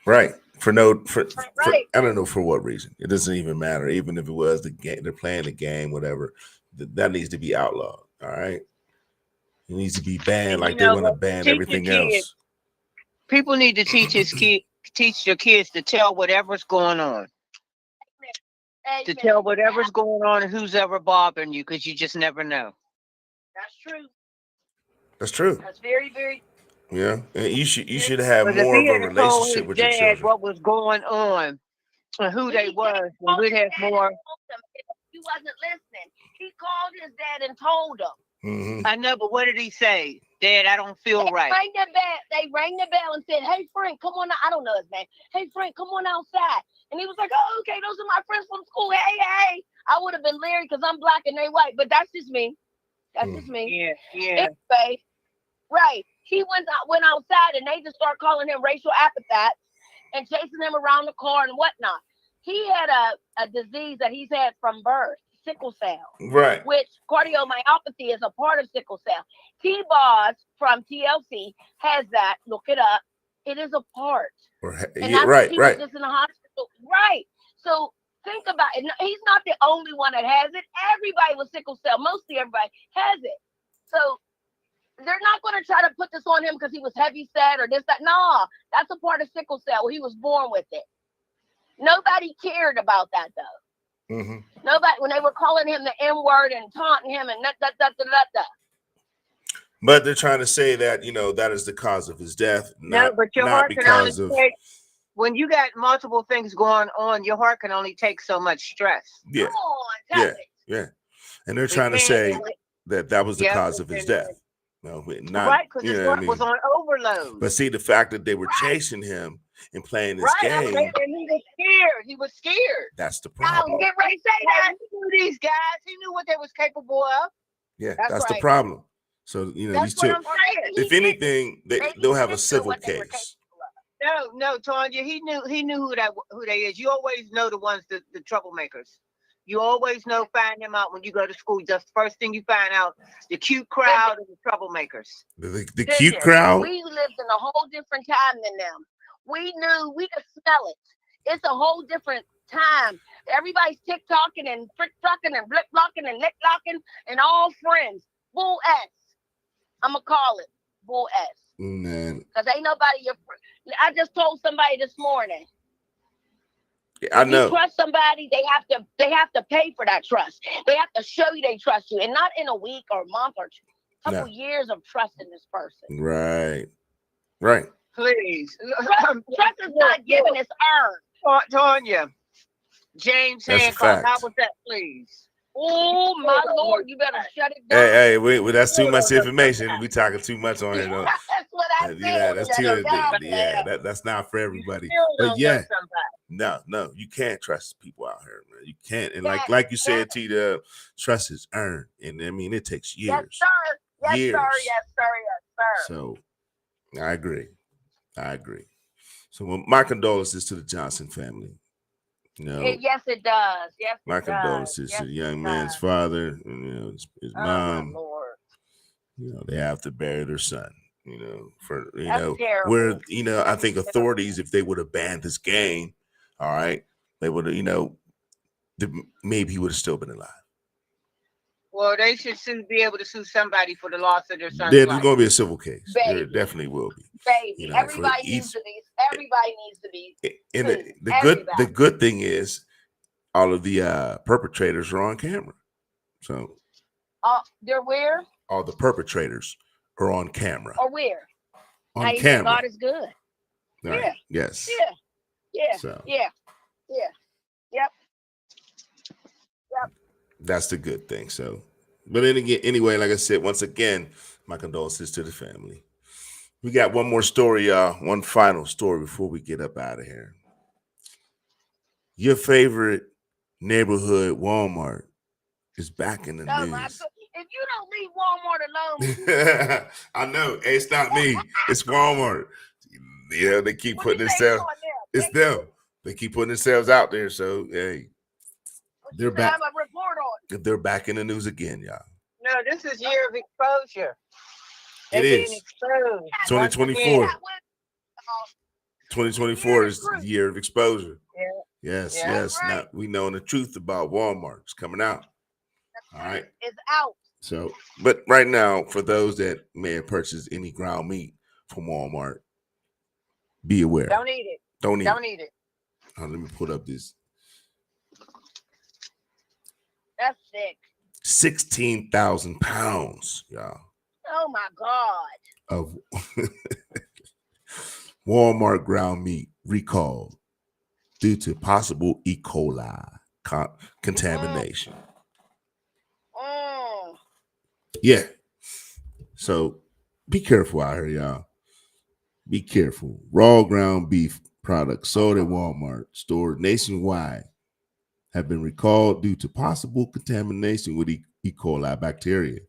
Speaker 1: Right. For I don't know for what reason. It doesn't even matter. Even if it was the game, they're playing the game, whatever. That needs to be outlawed. All right. It needs to be banned like they want to ban everything else.
Speaker 2: People need to teach your kids to tell whatever's going on. To tell whatever's going on and who's ever bothering you, because you just never know.
Speaker 6: That's true.
Speaker 1: That's true.
Speaker 6: That's very, very.
Speaker 1: Yeah, and you should have more of a relationship with your children.
Speaker 2: What was going on and who they was, and we'd have more.
Speaker 6: He wasn't listening. He called his dad and told him.
Speaker 1: Mm-hmm.
Speaker 2: I know, but what did he say? Dad, I don't feel right.
Speaker 6: They rang the bell and said, "Hey Frank, come on out." I don't know his name. "Hey Frank, come on outside." And he was like, "Oh, okay, those are my friends from school. Hey." I would have been leery because I'm black and they white, but that's just me. That's just me.
Speaker 2: Yeah.
Speaker 6: Anyway, right. He went outside and they just start calling him racial epithets and chasing him around the car and whatnot. He had a disease that he's had from birth, sickle cell.
Speaker 1: Right.
Speaker 6: Which cardiomyopathy is a part of sickle cell. T-Boz from TLC has that. Look it up. It is a part.
Speaker 1: Right.
Speaker 6: Just in the hospital. Right. So think about it. He's not the only one that has it. Everybody with sickle cell, mostly everybody has it. So they're not going to try to put this on him because he was heavy set or this, that. No, that's a part of sickle cell. He was born with it. Nobody cared about that though.
Speaker 1: Mm-hmm.
Speaker 6: Nobody, when they were calling him the N-word and taunting him and that.
Speaker 1: But they're trying to say that, that is the cause of his death.
Speaker 2: No, but your heart can only take when you got multiple things going on, your heart can only take so much stress.
Speaker 1: Yeah.
Speaker 6: Come on, tell
Speaker 1: Yeah.
Speaker 6: it.
Speaker 1: Yeah. And they're
Speaker 2: We
Speaker 1: trying to
Speaker 2: can't
Speaker 1: say
Speaker 2: do it.
Speaker 1: that was the
Speaker 2: Yep,
Speaker 1: cause of his
Speaker 2: and-
Speaker 1: death. No, not
Speaker 2: right, because
Speaker 1: you
Speaker 2: his
Speaker 1: know what I
Speaker 2: heart was
Speaker 1: mean.
Speaker 2: on overload.
Speaker 1: But see, the fact that they were chasing him and playing this
Speaker 2: Right, and
Speaker 1: game,
Speaker 2: he was scared. He was scared.
Speaker 1: that's the
Speaker 6: I was
Speaker 1: problem.
Speaker 6: getting ready to say that.
Speaker 2: He knew these guys. He knew what they was capable of.
Speaker 1: Yeah,
Speaker 2: That's
Speaker 1: that's the
Speaker 2: right.
Speaker 1: problem. So you know,
Speaker 2: That's
Speaker 1: these
Speaker 2: what
Speaker 1: two.
Speaker 2: I'm saying.
Speaker 1: If anything, they'll have a
Speaker 6: didn't do
Speaker 1: civil
Speaker 6: what they were
Speaker 1: case.
Speaker 2: No, Tanya, he knew who they is. You always know the ones the troublemakers. You always know, find them out when you go to school. Just first thing you find out, the cute crowd and the troublemakers.
Speaker 1: The cute crowd.
Speaker 6: We lived in a whole different time than them. We knew, we could smell it. It's a whole different time. Everybody's TikToking and frick-flocking and blip-blocking and lick-locking and all friends. Bull S. I'm going to call it Bull S.
Speaker 1: Man,
Speaker 6: Because ain't nobody your friend. I just told somebody this morning.
Speaker 1: I
Speaker 6: If you
Speaker 1: know.
Speaker 6: trust somebody, they have to pay for that trust. They have to show you they trust you, and not in a week or a month or couple
Speaker 1: No.
Speaker 6: years of trusting this person.
Speaker 1: Right.
Speaker 2: Please.
Speaker 6: Trust is not given; it's earned.
Speaker 2: Tanya, James
Speaker 1: That's a
Speaker 2: Hancock,
Speaker 1: fact.
Speaker 2: how was that, please?
Speaker 6: Oh my Lord, you better shut it down.
Speaker 1: Hey, wait, that's too much information. We talking too much on here, though.
Speaker 6: That's what I said.
Speaker 1: Yeah, that's
Speaker 6: Shut
Speaker 1: too.
Speaker 6: it down,
Speaker 1: Yeah,
Speaker 6: man.
Speaker 1: that's not for everybody.
Speaker 2: Still
Speaker 1: But
Speaker 2: don't
Speaker 1: yeah,
Speaker 2: know somebody.
Speaker 1: no, you can't trust people out here, man. You can't. And
Speaker 6: Yeah,
Speaker 1: like you said, T, trust is earned, and I mean it takes
Speaker 6: Yes,
Speaker 1: years.
Speaker 6: sir. Yes,
Speaker 1: Years.
Speaker 6: sir. Yes, sir. Yes, sir.
Speaker 1: So I agree. So well, my condolences to the Johnson family. You know,
Speaker 6: Yes, it does. Yes,
Speaker 1: my
Speaker 6: it does.
Speaker 1: condolences
Speaker 6: Yes,
Speaker 1: to the young
Speaker 6: it
Speaker 1: man's
Speaker 6: does.
Speaker 1: father, and you know, his
Speaker 6: Oh, my
Speaker 1: mom.
Speaker 6: Lord.
Speaker 1: You know, they have to bury their son. You know, for
Speaker 6: That's terrible.
Speaker 1: where I think authorities, if they would have banned this game, all right, they would have, maybe he would have still been alive.
Speaker 2: Well, they should soon be able to sue somebody for the loss of their son's
Speaker 1: There's
Speaker 2: life.
Speaker 1: going to be a civil case. There
Speaker 6: Baby.
Speaker 1: definitely will be.
Speaker 6: Baby,
Speaker 1: You know, for
Speaker 6: everybody
Speaker 1: each-
Speaker 6: needs to be.
Speaker 1: And
Speaker 6: sued.
Speaker 1: the good thing is, all of the perpetrators are on camera. So
Speaker 6: They're where
Speaker 1: all the perpetrators are on camera.
Speaker 6: or where?
Speaker 1: On
Speaker 6: Now you say
Speaker 1: camera.
Speaker 6: God is good.
Speaker 1: Right.
Speaker 6: Yeah.
Speaker 1: Yes.
Speaker 6: Yeah.
Speaker 1: So
Speaker 6: Yeah. Yep.
Speaker 1: that's the good thing. So, but then again, anyway, like I said, once again, my condolences to the family. We got one more story, y'all. One final story before we get up out of here. Your favorite neighborhood Walmart is back in the
Speaker 6: Oh my
Speaker 1: news.
Speaker 6: God. If you don't leave Walmart alone,
Speaker 1: I know. Hey, it's not me. It's Walmart. Yeah, they keep
Speaker 6: what
Speaker 1: putting
Speaker 6: you say
Speaker 1: themselves.
Speaker 6: on them?
Speaker 1: It's them. They keep putting themselves out there. So, hey,
Speaker 6: What
Speaker 1: they're
Speaker 6: you say?
Speaker 1: back.
Speaker 6: I'm a report on.
Speaker 1: They're back in the news again, y'all.
Speaker 2: No, this is year of exposure.
Speaker 1: It
Speaker 2: They're being
Speaker 1: is.
Speaker 2: exposed.
Speaker 1: 2024.
Speaker 2: Once again.
Speaker 1: 2024 is the year of exposure.
Speaker 2: Yeah.
Speaker 1: Yes,
Speaker 2: Yeah.
Speaker 1: yes. Now we know the truth about Walmart. It's coming out. All right.
Speaker 6: It's out.
Speaker 1: So, but right now, for those that may have purchased any ground meat from Walmart, be aware.
Speaker 2: Don't eat it.
Speaker 1: Don't eat.
Speaker 2: Don't eat it.
Speaker 1: Let me put up this.
Speaker 6: That's sick.
Speaker 1: 16,000 pounds, y'all,
Speaker 6: Oh my God.
Speaker 1: of Walmart ground meat recalled due to possible E. coli contamination.
Speaker 6: Mm.
Speaker 1: Yeah. So be careful out here, y'all. Be careful. Raw ground beef products sold at Walmart stores nationwide have been recalled due to possible contamination with E. coli bacteria.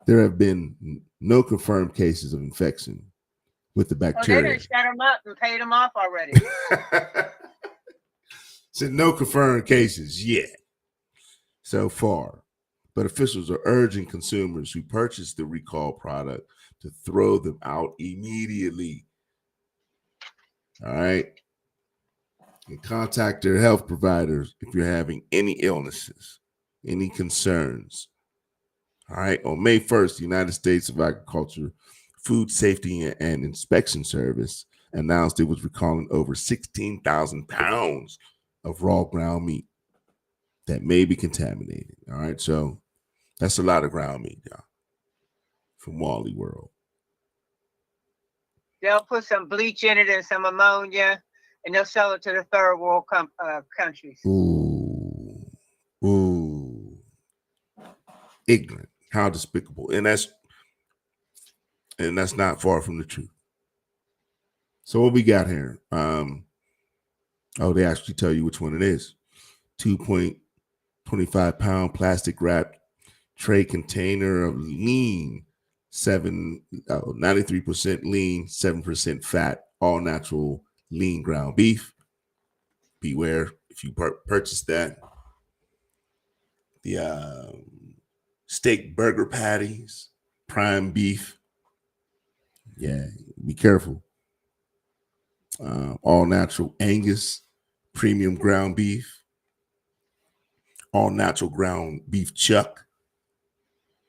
Speaker 1: There have been no confirmed cases of infection with the
Speaker 2: Oh, they
Speaker 1: bacteria.
Speaker 2: done shut them up and paid them off already.
Speaker 1: So no confirmed cases yet so far. But officials are urging consumers who purchase the recalled product to throw them out immediately. All right. And contact their health providers if you're having any illnesses, any concerns. All right. On May 1st, the United States of Agriculture, Food Safety and Inspection Service announced it was recalling over 16,000 pounds of raw ground meat that may be contaminated. All right. So that's a lot of ground meat, y'all, from Wally World.
Speaker 2: They'll put some bleach in it and some ammonia and they'll sell it to the third world countries.
Speaker 1: Ooh. Ignorant. How despicable. And that's not far from the truth. So what we got here? They actually tell you which one it is. 2.25 pound plastic wrapped tray container of lean 93% lean, 7% fat, all natural lean ground beef. Beware if you purchase that. The steak burger patties, prime beef. Yeah, be careful. All natural Angus premium ground beef, all natural ground beef chuck,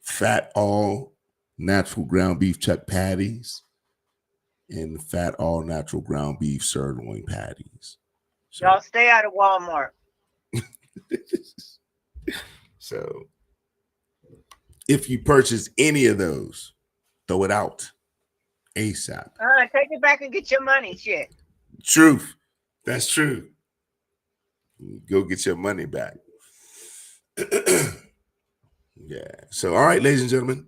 Speaker 1: fat all natural ground beef chuck patties, and fat all natural ground beef sirloin patties. So,
Speaker 2: Y'all stay out of Walmart.
Speaker 1: So if you purchase any of those, throw it out ASAP.
Speaker 2: Take it back and get your money, shit.
Speaker 1: Truth. That's true. Go get your money back. Yeah. So, all right, ladies and gentlemen.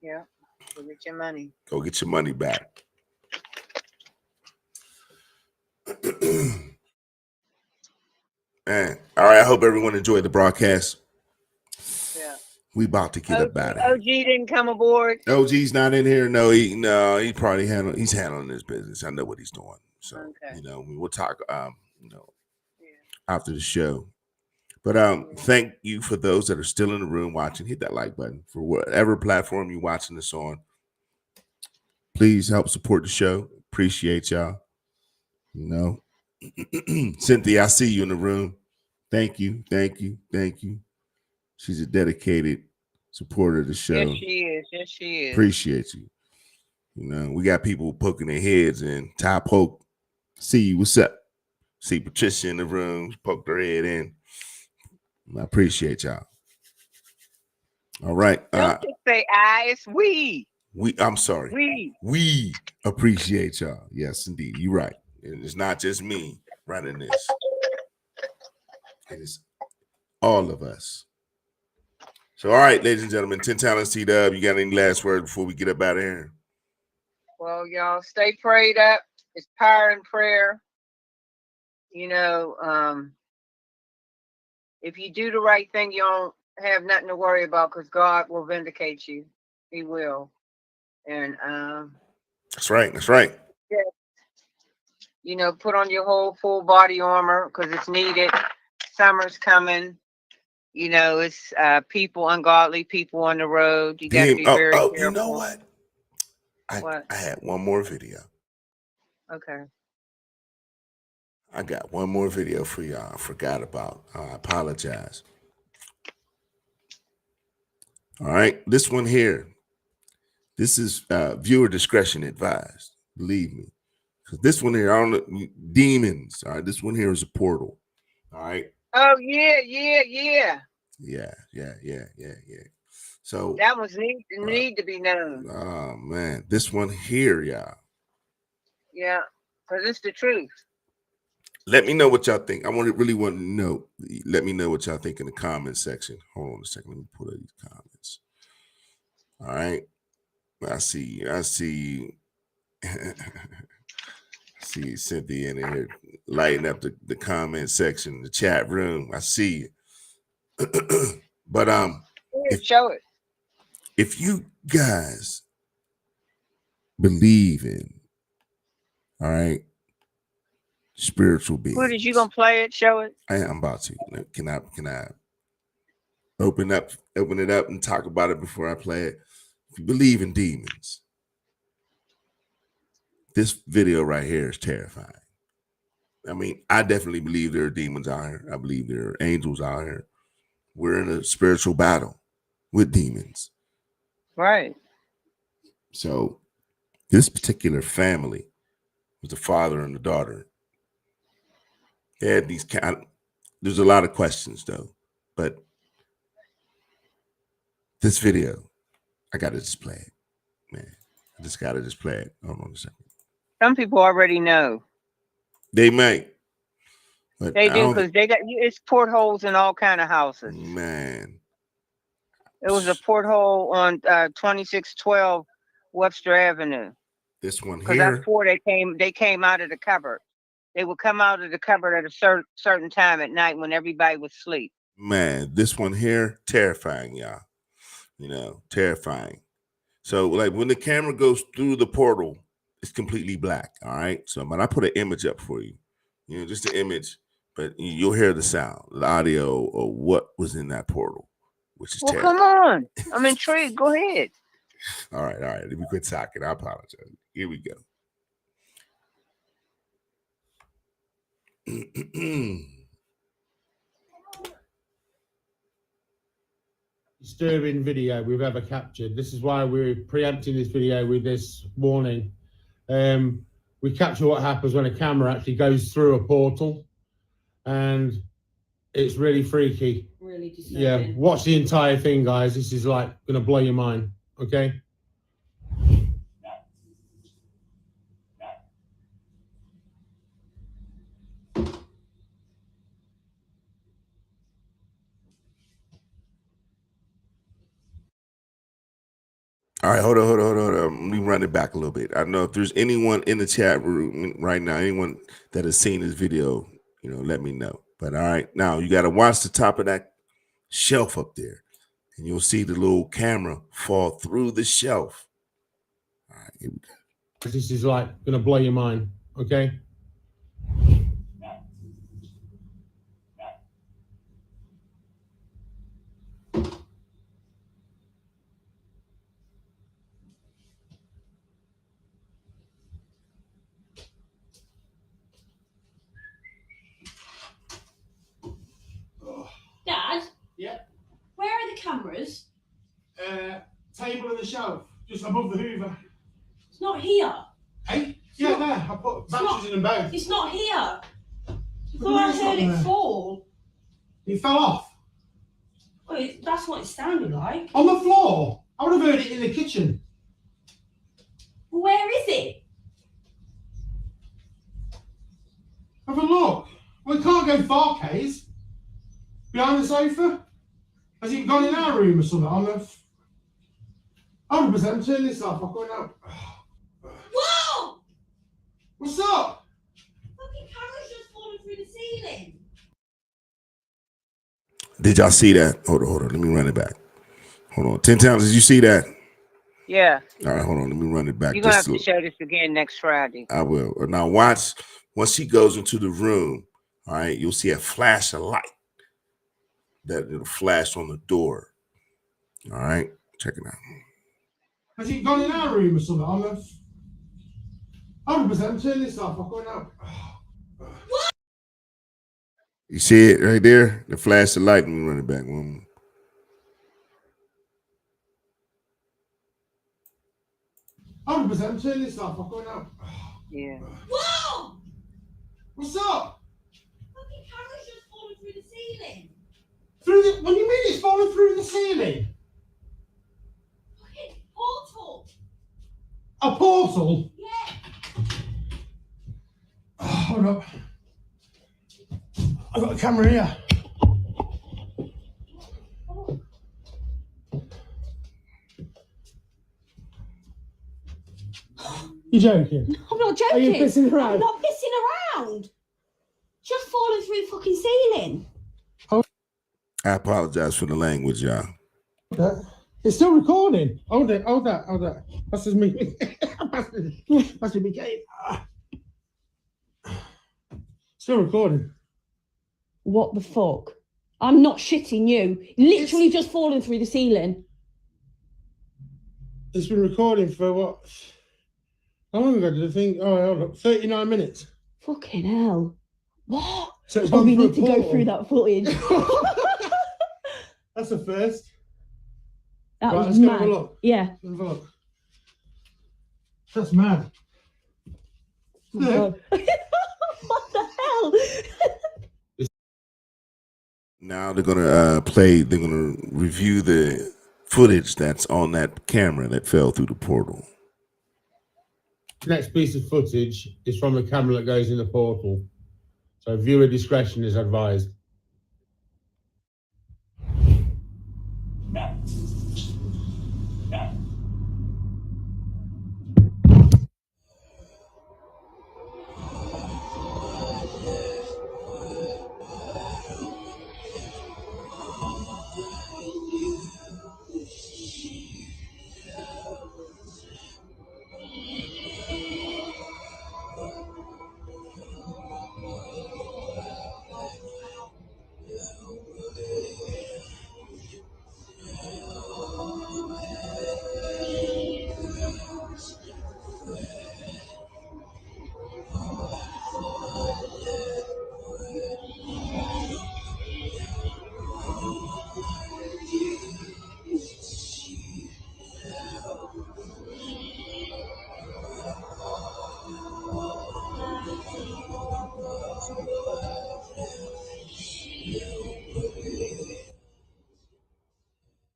Speaker 2: Yeah. Go get your money.
Speaker 1: Go get your money back. Man, all right. I hope everyone enjoyed the broadcast.
Speaker 2: Yeah.
Speaker 1: We about to get up out of
Speaker 2: OG didn't come aboard.
Speaker 1: OG's not in here. No, he probably he's handling his business. I know what he's doing. So
Speaker 2: Okay.
Speaker 1: We'll talk after the show. But thank you for those that are still in the room watching. Hit that like button for whatever platform you're watching this on. Please help support the show. Appreciate y'all. Cynthia, I see you in the room. Thank you. She's a dedicated supporter of the show.
Speaker 2: Yes, she is.
Speaker 1: Appreciate you. We got people poking their heads in. Ty Poke, see you. What's up? See Patricia in the room. Poked her head in. I appreciate y'all. All right.
Speaker 2: Don't just say I, it's we.
Speaker 1: I'm sorry. We appreciate y'all. Yes, indeed. You're right. It's not just me running this. It is all of us. So, all right, ladies and gentlemen, 10 Talents T-Dub, you got any last words before we get up out of here?
Speaker 2: Well, y'all stay prayed up. It's power in prayer. If you do the right thing, you don't have nothing to worry about because God will vindicate you. He will. And
Speaker 1: That's right.
Speaker 2: Yeah. Put on your whole full body armor because it's needed. Summer's coming. It's ungodly people on the road. You got to be very careful.
Speaker 1: You know what? I had one more video.
Speaker 2: Okay.
Speaker 1: I got one more video for y'all. I forgot about. I apologize. All right. This one here. This is viewer discretion advised. Believe me. Because this one here, I don't know, demons. All right. This one here is a portal. All right.
Speaker 2: Oh, yeah.
Speaker 1: Yeah. So
Speaker 2: that was need to be known.
Speaker 1: Oh man, this one here, y'all.
Speaker 2: Yeah, because it's the truth.
Speaker 1: Let me know what y'all think. Really want to know. Let me know what y'all think in the comment section. Hold on a second. Let me pull up these comments. All right. I see see Cynthia in here lighting up the comment section, the chat room. I see you. But
Speaker 2: show it.
Speaker 1: If you guys believe in, all right, spiritual beings.
Speaker 2: What, is you gonna play it? Show it.
Speaker 1: I'm about to. Can I open it up and talk about it before I play it? If you believe in demons, this video right here is terrifying. I mean, I definitely believe there are demons out here. I believe there are angels out here. We're in a spiritual battle with demons.
Speaker 2: Right.
Speaker 1: So this particular family was the father and the daughter. They had these there's a lot of questions though, but this video, I got to just play it. Man, I just gotta just play it. Hold on a second.
Speaker 2: Some people already know.
Speaker 1: They may. But
Speaker 2: They do, because they got it's portholes in all kind of houses.
Speaker 1: Man.
Speaker 2: It was a porthole on 2612 Webster Avenue.
Speaker 1: This one
Speaker 2: Because
Speaker 1: here.
Speaker 2: that's where they came out of the cupboard. They would come out of the cupboard at a certain time at night when everybody was asleep.
Speaker 1: Man, this one here, terrifying, y'all. You know, terrifying. So, like, when the camera goes through the portal, it's completely black. All right. So, but I put an image up for you. You know, just an image, but you'll hear the sound, the audio of what was in that portal, which is terrifying.
Speaker 2: Come on. I'm intrigued. Go ahead.
Speaker 1: All right. Let me quit talking. I apologize. Here we go.
Speaker 10: Disturbing video we've ever captured. This is why we're preempting this video with this warning. We capture what happens when a camera actually goes through a portal, and it's really freaky.
Speaker 13: Really disturbing.
Speaker 10: Yeah, watch the entire thing, guys. This is like gonna blow your mind. Okay.
Speaker 1: All right, hold on. Let me run it back a little bit. I don't know if there's anyone in the chat room right now, anyone that has seen this video, you know, let me know. But all right, now you got to watch the top of that shelf up there, and you'll see the little camera fall through the shelf. All right, here we go.
Speaker 10: This is like gonna blow your mind. Okay.
Speaker 13: Dad?
Speaker 10: Yeah.
Speaker 13: Where are the cameras?
Speaker 10: Table and the shelf, just above the Hoover.
Speaker 13: It's not here.
Speaker 10: Hey? Yeah, there. I put batteries in them both.
Speaker 13: It's not here. I thought I heard it fall.
Speaker 10: It fell off.
Speaker 13: Well, that's what it sounded like.
Speaker 10: On the floor. I would have heard it in the kitchen.
Speaker 13: Where is it?
Speaker 10: Have a look. Well, it can't go far, Kays. Behind the sofa? Has it gone in our room or something? On the 100% turn this off. I'm going out.
Speaker 13: Whoa!
Speaker 10: What's up?
Speaker 13: Fucking camera's just falling through the ceiling.
Speaker 1: Did y'all see that? Hold on. Let me run it back. Hold on. 10 times. Did you see that?
Speaker 2: Yeah.
Speaker 1: All right, hold on. Let me run it back.
Speaker 2: You're going to have to show this again next Friday.
Speaker 1: I will. Now watch. Once she goes into the room, all right, you'll see a flash of light. That it'll flash on the door. All right, check it out.
Speaker 10: Has it gone in our room or something? On the 100% turn this off. I'm going out.
Speaker 1: You see it right there? The flash of light. Let me run it back.
Speaker 10: 100% turn this off. I'm going out.
Speaker 2: Yeah.
Speaker 13: Whoa!
Speaker 10: What's up?
Speaker 13: Fucking camera's just falling through the ceiling.
Speaker 10: What do you mean it's falling through the ceiling?
Speaker 13: Fucking portal.
Speaker 10: A portal?
Speaker 13: Yeah.
Speaker 10: Oh, hold up. I've got a camera here. You're joking?
Speaker 13: I'm not joking.
Speaker 10: Are you pissing around?
Speaker 13: I'm not pissing around. Just falling through the fucking ceiling.
Speaker 1: I apologize for the language, y'all.
Speaker 10: It's still recording. Hold that. That's just me. That's just me game. Still recording.
Speaker 13: What the fuck? I'm not shitting you. Literally just falling through the ceiling.
Speaker 10: It's been recording for what? How long ago did the thing? Oh, hold up. 39 minutes.
Speaker 13: Fucking hell. What?
Speaker 10: So it's
Speaker 13: Oh,
Speaker 10: gone
Speaker 13: we
Speaker 10: through
Speaker 13: need
Speaker 10: a
Speaker 13: to go
Speaker 10: portal.
Speaker 13: through that footage.
Speaker 10: That's the first.
Speaker 13: That
Speaker 10: Right,
Speaker 13: was
Speaker 10: let's go have a
Speaker 13: mad.
Speaker 10: look.
Speaker 13: Yeah.
Speaker 10: Have a look. That's mad.
Speaker 13: Oh my God. What the hell?
Speaker 1: Now they're gonna play. They're gonna review the footage that's on that camera that fell through the portal.
Speaker 10: Next piece of footage is from the camera that goes in the portal. So viewer discretion is advised.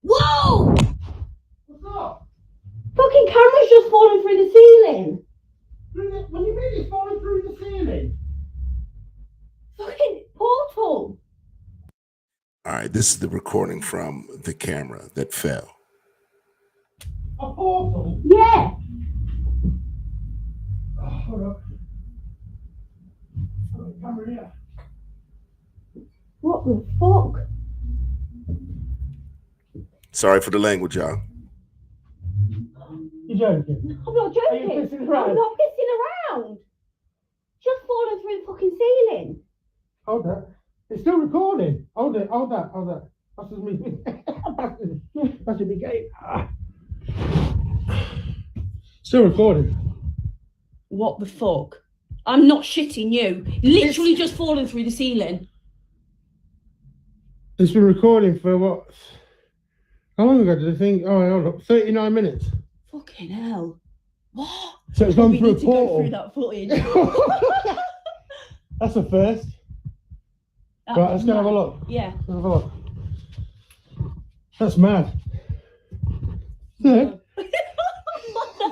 Speaker 13: Whoa! What's up? Fucking camera's just falling through the ceiling.
Speaker 10: What do you mean it's falling through the ceiling?
Speaker 13: Fucking portal.
Speaker 1: All right, this is the recording from the camera that fell.
Speaker 10: A portal?
Speaker 13: Yeah.
Speaker 10: Oh, hold up. Camera here.
Speaker 13: What the fuck?
Speaker 1: Sorry for the language, y'all.
Speaker 10: You're joking.
Speaker 13: I'm not joking.
Speaker 10: Are you pissing around?
Speaker 13: I'm not pissing around. Just falling through the fucking ceiling.
Speaker 10: Hold that. It's still recording. Hold it. Hold that. Hold that. That's just me. That should be gay. Still recording.
Speaker 13: What the fuck? I'm not shitting you. Literally just falling through the ceiling.
Speaker 10: It's been recording for what? How long ago did I think? Oh, hold up. 39 minutes.
Speaker 13: Fucking hell. What?
Speaker 10: So it's gone
Speaker 13: We
Speaker 10: through a
Speaker 13: need to go
Speaker 10: portal.
Speaker 13: through that footage.
Speaker 10: That's a first. Right, let's go have a look.
Speaker 13: Yeah.
Speaker 10: Let's have a look. That's mad. Yeah.
Speaker 13: What the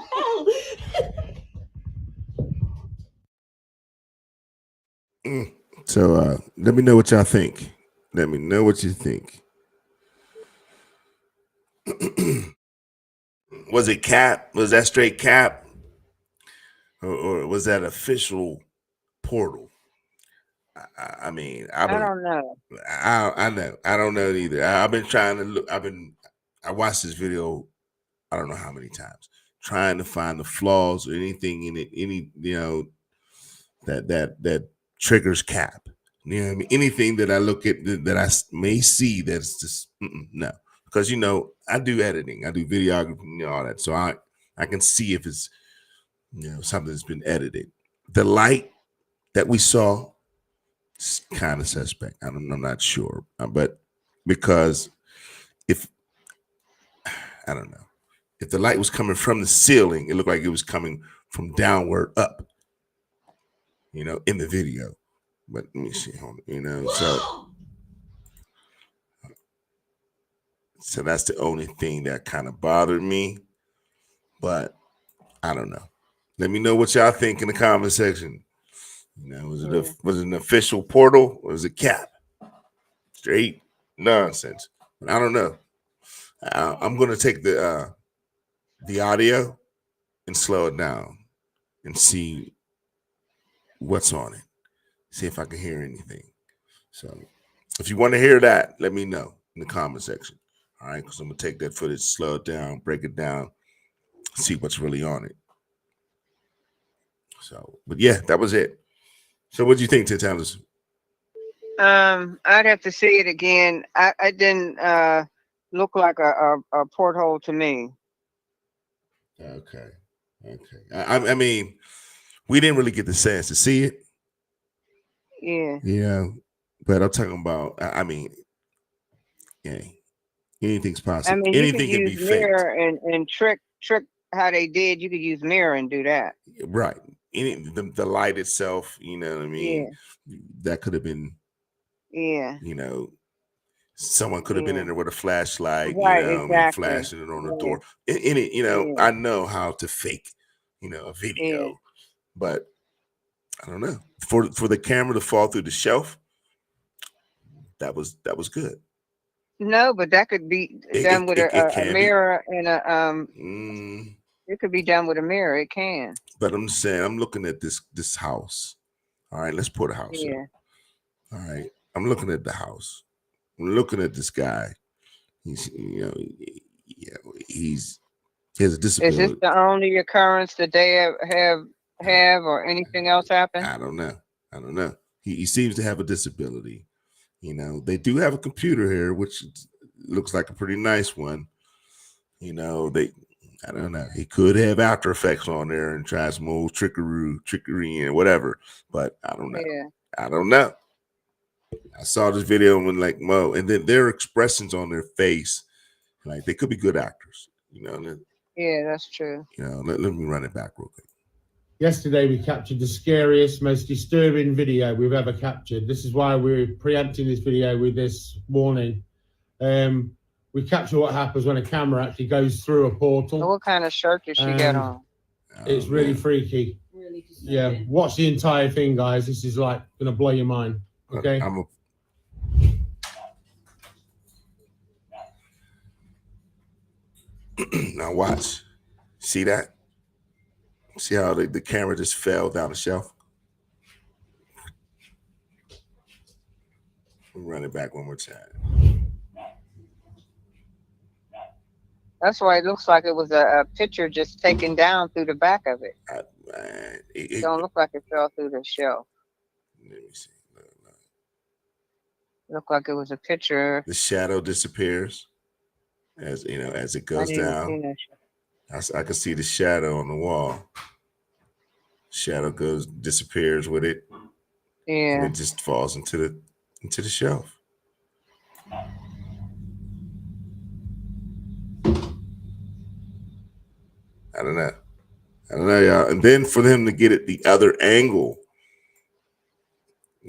Speaker 13: hell?
Speaker 1: So let me know what y'all think. Let me know what you think. Was it cap? Was that straight cap? Or was that official portal? I mean,
Speaker 2: I don't know.
Speaker 1: I know. I don't know either. I've been trying to look. I watched this video, I don't know how many times, trying to find the flaws or anything in it, that triggers cap. You know what I mean? Anything that I look at that I may see that's just no. Because I do editing, I do videography, all that. So I can see if it's something that's been edited. The light that we saw is kind of suspect. I'm not sure, but because if the light was coming from the ceiling, it looked like it was coming from downward up. In the video. But let me see, so that's the only thing that kind of bothered me. But I don't know. Let me know what y'all think in the comment section. Was it an official portal or was it cap? Straight nonsense. But I don't know. I'm gonna take the audio and slow it down and see what's on it. See if I can hear anything. So if you want to hear that, let me know in the comment section. All right, because I'm gonna take that footage, slow it down, break it down, see what's really on it. So, but yeah, that was it. So what do you think, Titalis?
Speaker 2: I'd have to see it again. I didn't look like a porthole to me.
Speaker 1: Okay. I mean, we didn't really get the chance to see it.
Speaker 2: Yeah.
Speaker 1: Yeah, but I'm talking about. I mean, yeah, anything's possible.
Speaker 2: I mean,
Speaker 1: anything
Speaker 2: you
Speaker 1: can
Speaker 2: could
Speaker 1: be
Speaker 2: use
Speaker 1: faked.
Speaker 2: mirror and trick how they did. You could use mirror and do that.
Speaker 1: Right. The light itself, you know what I mean?
Speaker 2: Yeah.
Speaker 1: That could have been,
Speaker 2: Yeah.
Speaker 1: Someone could have been in there with a flashlight,
Speaker 2: Right,
Speaker 1: and
Speaker 2: exactly.
Speaker 1: flashing it on the
Speaker 2: Yeah.
Speaker 1: door. In it,
Speaker 2: Yeah.
Speaker 1: I know how to fake, a video,
Speaker 2: Yeah.
Speaker 1: but I don't know. For the camera to fall through the shelf, that was good.
Speaker 2: No, but that could be done with
Speaker 1: It
Speaker 2: a
Speaker 1: can be.
Speaker 2: mirror and a
Speaker 1: Mm,
Speaker 2: It could be done with a mirror. It can.
Speaker 1: but I'm just saying, I'm looking at this house. All right, let's put a house up.
Speaker 2: Yeah.
Speaker 1: All right, I'm looking at the house. I'm looking at this guy. He's, he has a
Speaker 2: Is
Speaker 1: disability.
Speaker 2: this the only occurrence that they have or anything else happen?
Speaker 1: I don't know. He seems to have a disability. They do have a computer here, which looks like a pretty nice one. I don't know. He could have After Effects on there and try some old trickery and whatever, but I don't know.
Speaker 2: Yeah.
Speaker 1: I don't know. I saw this video and like Mo, and then their expressions on their face, like they could be good actors.
Speaker 2: Yeah, that's true.
Speaker 1: Let me run it back real quick.
Speaker 10: Yesterday, we captured the scariest, most disturbing video we've ever captured. This is why we're preempting this video with this warning. We capture what happens when a camera actually goes through a portal.
Speaker 2: What kind of shirt does she got on?
Speaker 10: It's really freaky.
Speaker 9: Really
Speaker 10: Yeah, watch the entire thing, guys. This is like gonna blow your mind. Okay.
Speaker 1: Now watch. See that? See how the camera just fell down the shelf? We'll run it back one more time.
Speaker 2: That's why it looks like it was a picture just taken down through the back of it.
Speaker 1: It
Speaker 2: don't look like it fell through the shelf.
Speaker 1: Let me see.
Speaker 2: Looked like it was a picture.
Speaker 1: The shadow disappears as it goes down. I can see the shadow on the wall. Shadow disappears with it.
Speaker 2: Yeah.
Speaker 1: And it just falls into the shelf. I don't know, y'all. And then for them to get it the other angle,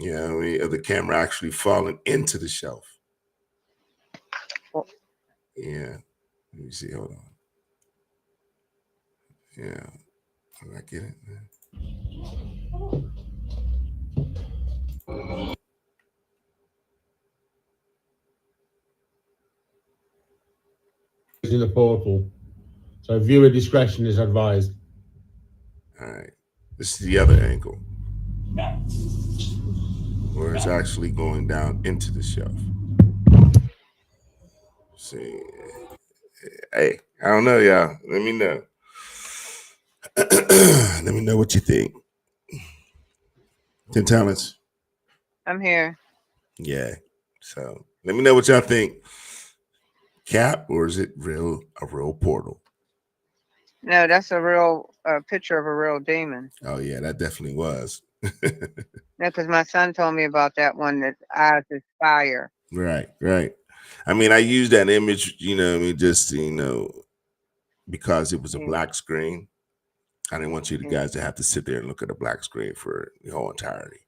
Speaker 1: of the camera actually falling into the shelf. Yeah. Let me see. Hold on. Yeah. Did I get it?
Speaker 10: In the portal. So viewer discretion is advised.
Speaker 1: All right. This is the other angle. Where it's actually going down into the shelf. See. Hey, I don't know, y'all. Let me know. Let me know what you think. 10 talents.
Speaker 2: I'm here.
Speaker 1: Yeah. So let me know what y'all think. Cap, or is it a real portal?
Speaker 2: No, that's a real picture of a real demon.
Speaker 1: Oh yeah, that definitely was.
Speaker 2: Yeah, because my son told me about that one that eyes is fire.
Speaker 1: Right. I mean, I used that image, just because it was a black screen. I didn't want you guys to have to sit there and look at a black screen for the whole entirety.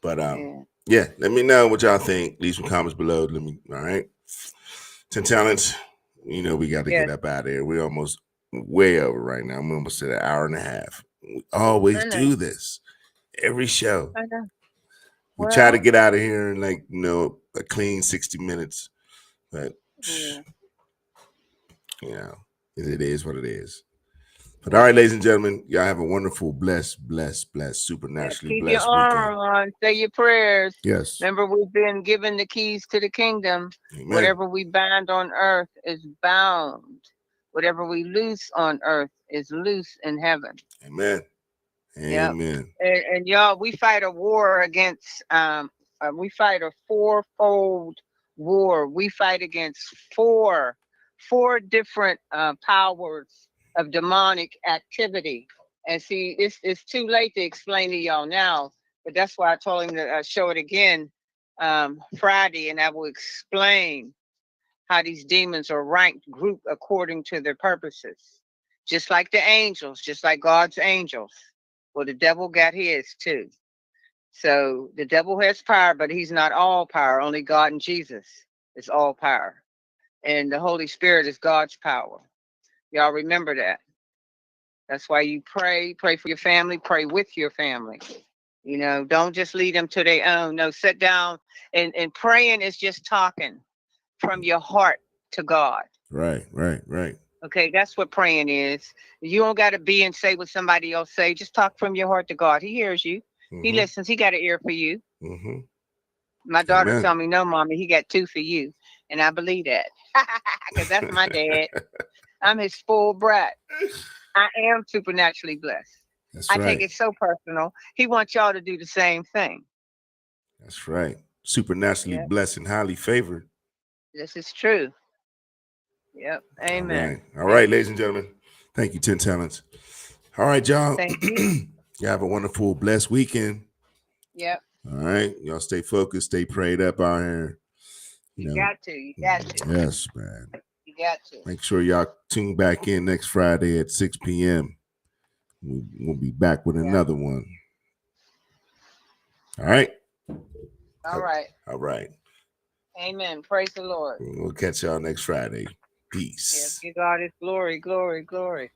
Speaker 1: But yeah, let me know what y'all think. Leave some comments below. All right. 10 talents. We got to get up out of here. We're almost way over right now. I'm almost at an hour and a half. We always do this every show.
Speaker 2: I know.
Speaker 1: We try to get out of here in a clean 60 minutes. But it is what it is. But all right, ladies and gentlemen, y'all have a wonderful, blessed, supernaturally
Speaker 2: Keep
Speaker 1: blessed
Speaker 2: your
Speaker 1: weekend.
Speaker 2: armor on. Say your prayers.
Speaker 1: Yes.
Speaker 2: Remember, we've been given the keys to the kingdom.
Speaker 1: Amen.
Speaker 2: Whatever we bind on earth is bound. Whatever we loose on earth is loose in heaven.
Speaker 1: Amen. Amen.
Speaker 2: Yep. And y'all, we fight a war against, we fight a fourfold war. We fight against four different powers of demonic activity. And see, it's too late to explain to y'all now, but that's why I told him to show it again Friday, and I will explain how these demons are ranked, grouped according to their purposes. Just like the angels, just like God's angels. Well, the devil got his too. So the devil has power, but he's not all power. Only God and Jesus is all power. And the Holy Spirit is God's power. Y'all remember that. That's why you pray for your family, pray with your family. You know, don't just lead them to their own. No, sit down and praying is just talking from your heart to God.
Speaker 1: Right.
Speaker 2: Okay, that's what praying is. You don't got to be and say what somebody else say. Just talk from your heart to God. He hears you. He listens. He got an ear for you. My daughter
Speaker 1: Amen.
Speaker 2: told me, no, mommy, he got two for you. And I believe that. Because that's my dad. I'm his full brat. I am supernaturally blessed.
Speaker 1: That's
Speaker 2: I
Speaker 1: right.
Speaker 2: take it so personal. He wants y'all to do the same thing.
Speaker 1: That's right. Supernaturally
Speaker 2: Yep.
Speaker 1: blessed and highly favored.
Speaker 2: This is true. Yep. Amen.
Speaker 1: All right, ladies and gentlemen. Thank you, 10 Talents. All right, y'all.
Speaker 2: Thank you.
Speaker 1: You have a wonderful, blessed weekend.
Speaker 2: Yep.
Speaker 1: All right. Y'all stay focused, stay prayed up out here.
Speaker 2: You got to. You got to.
Speaker 1: Yes, man.
Speaker 2: You got to.
Speaker 1: Make sure y'all tune back in next Friday at 6 p.m. We'll be back with another one. All right.
Speaker 2: All right.
Speaker 1: All right.
Speaker 2: Amen. Praise the Lord.
Speaker 1: We'll catch y'all next Friday. Peace.
Speaker 2: Yes, give God his glory, glory, glory.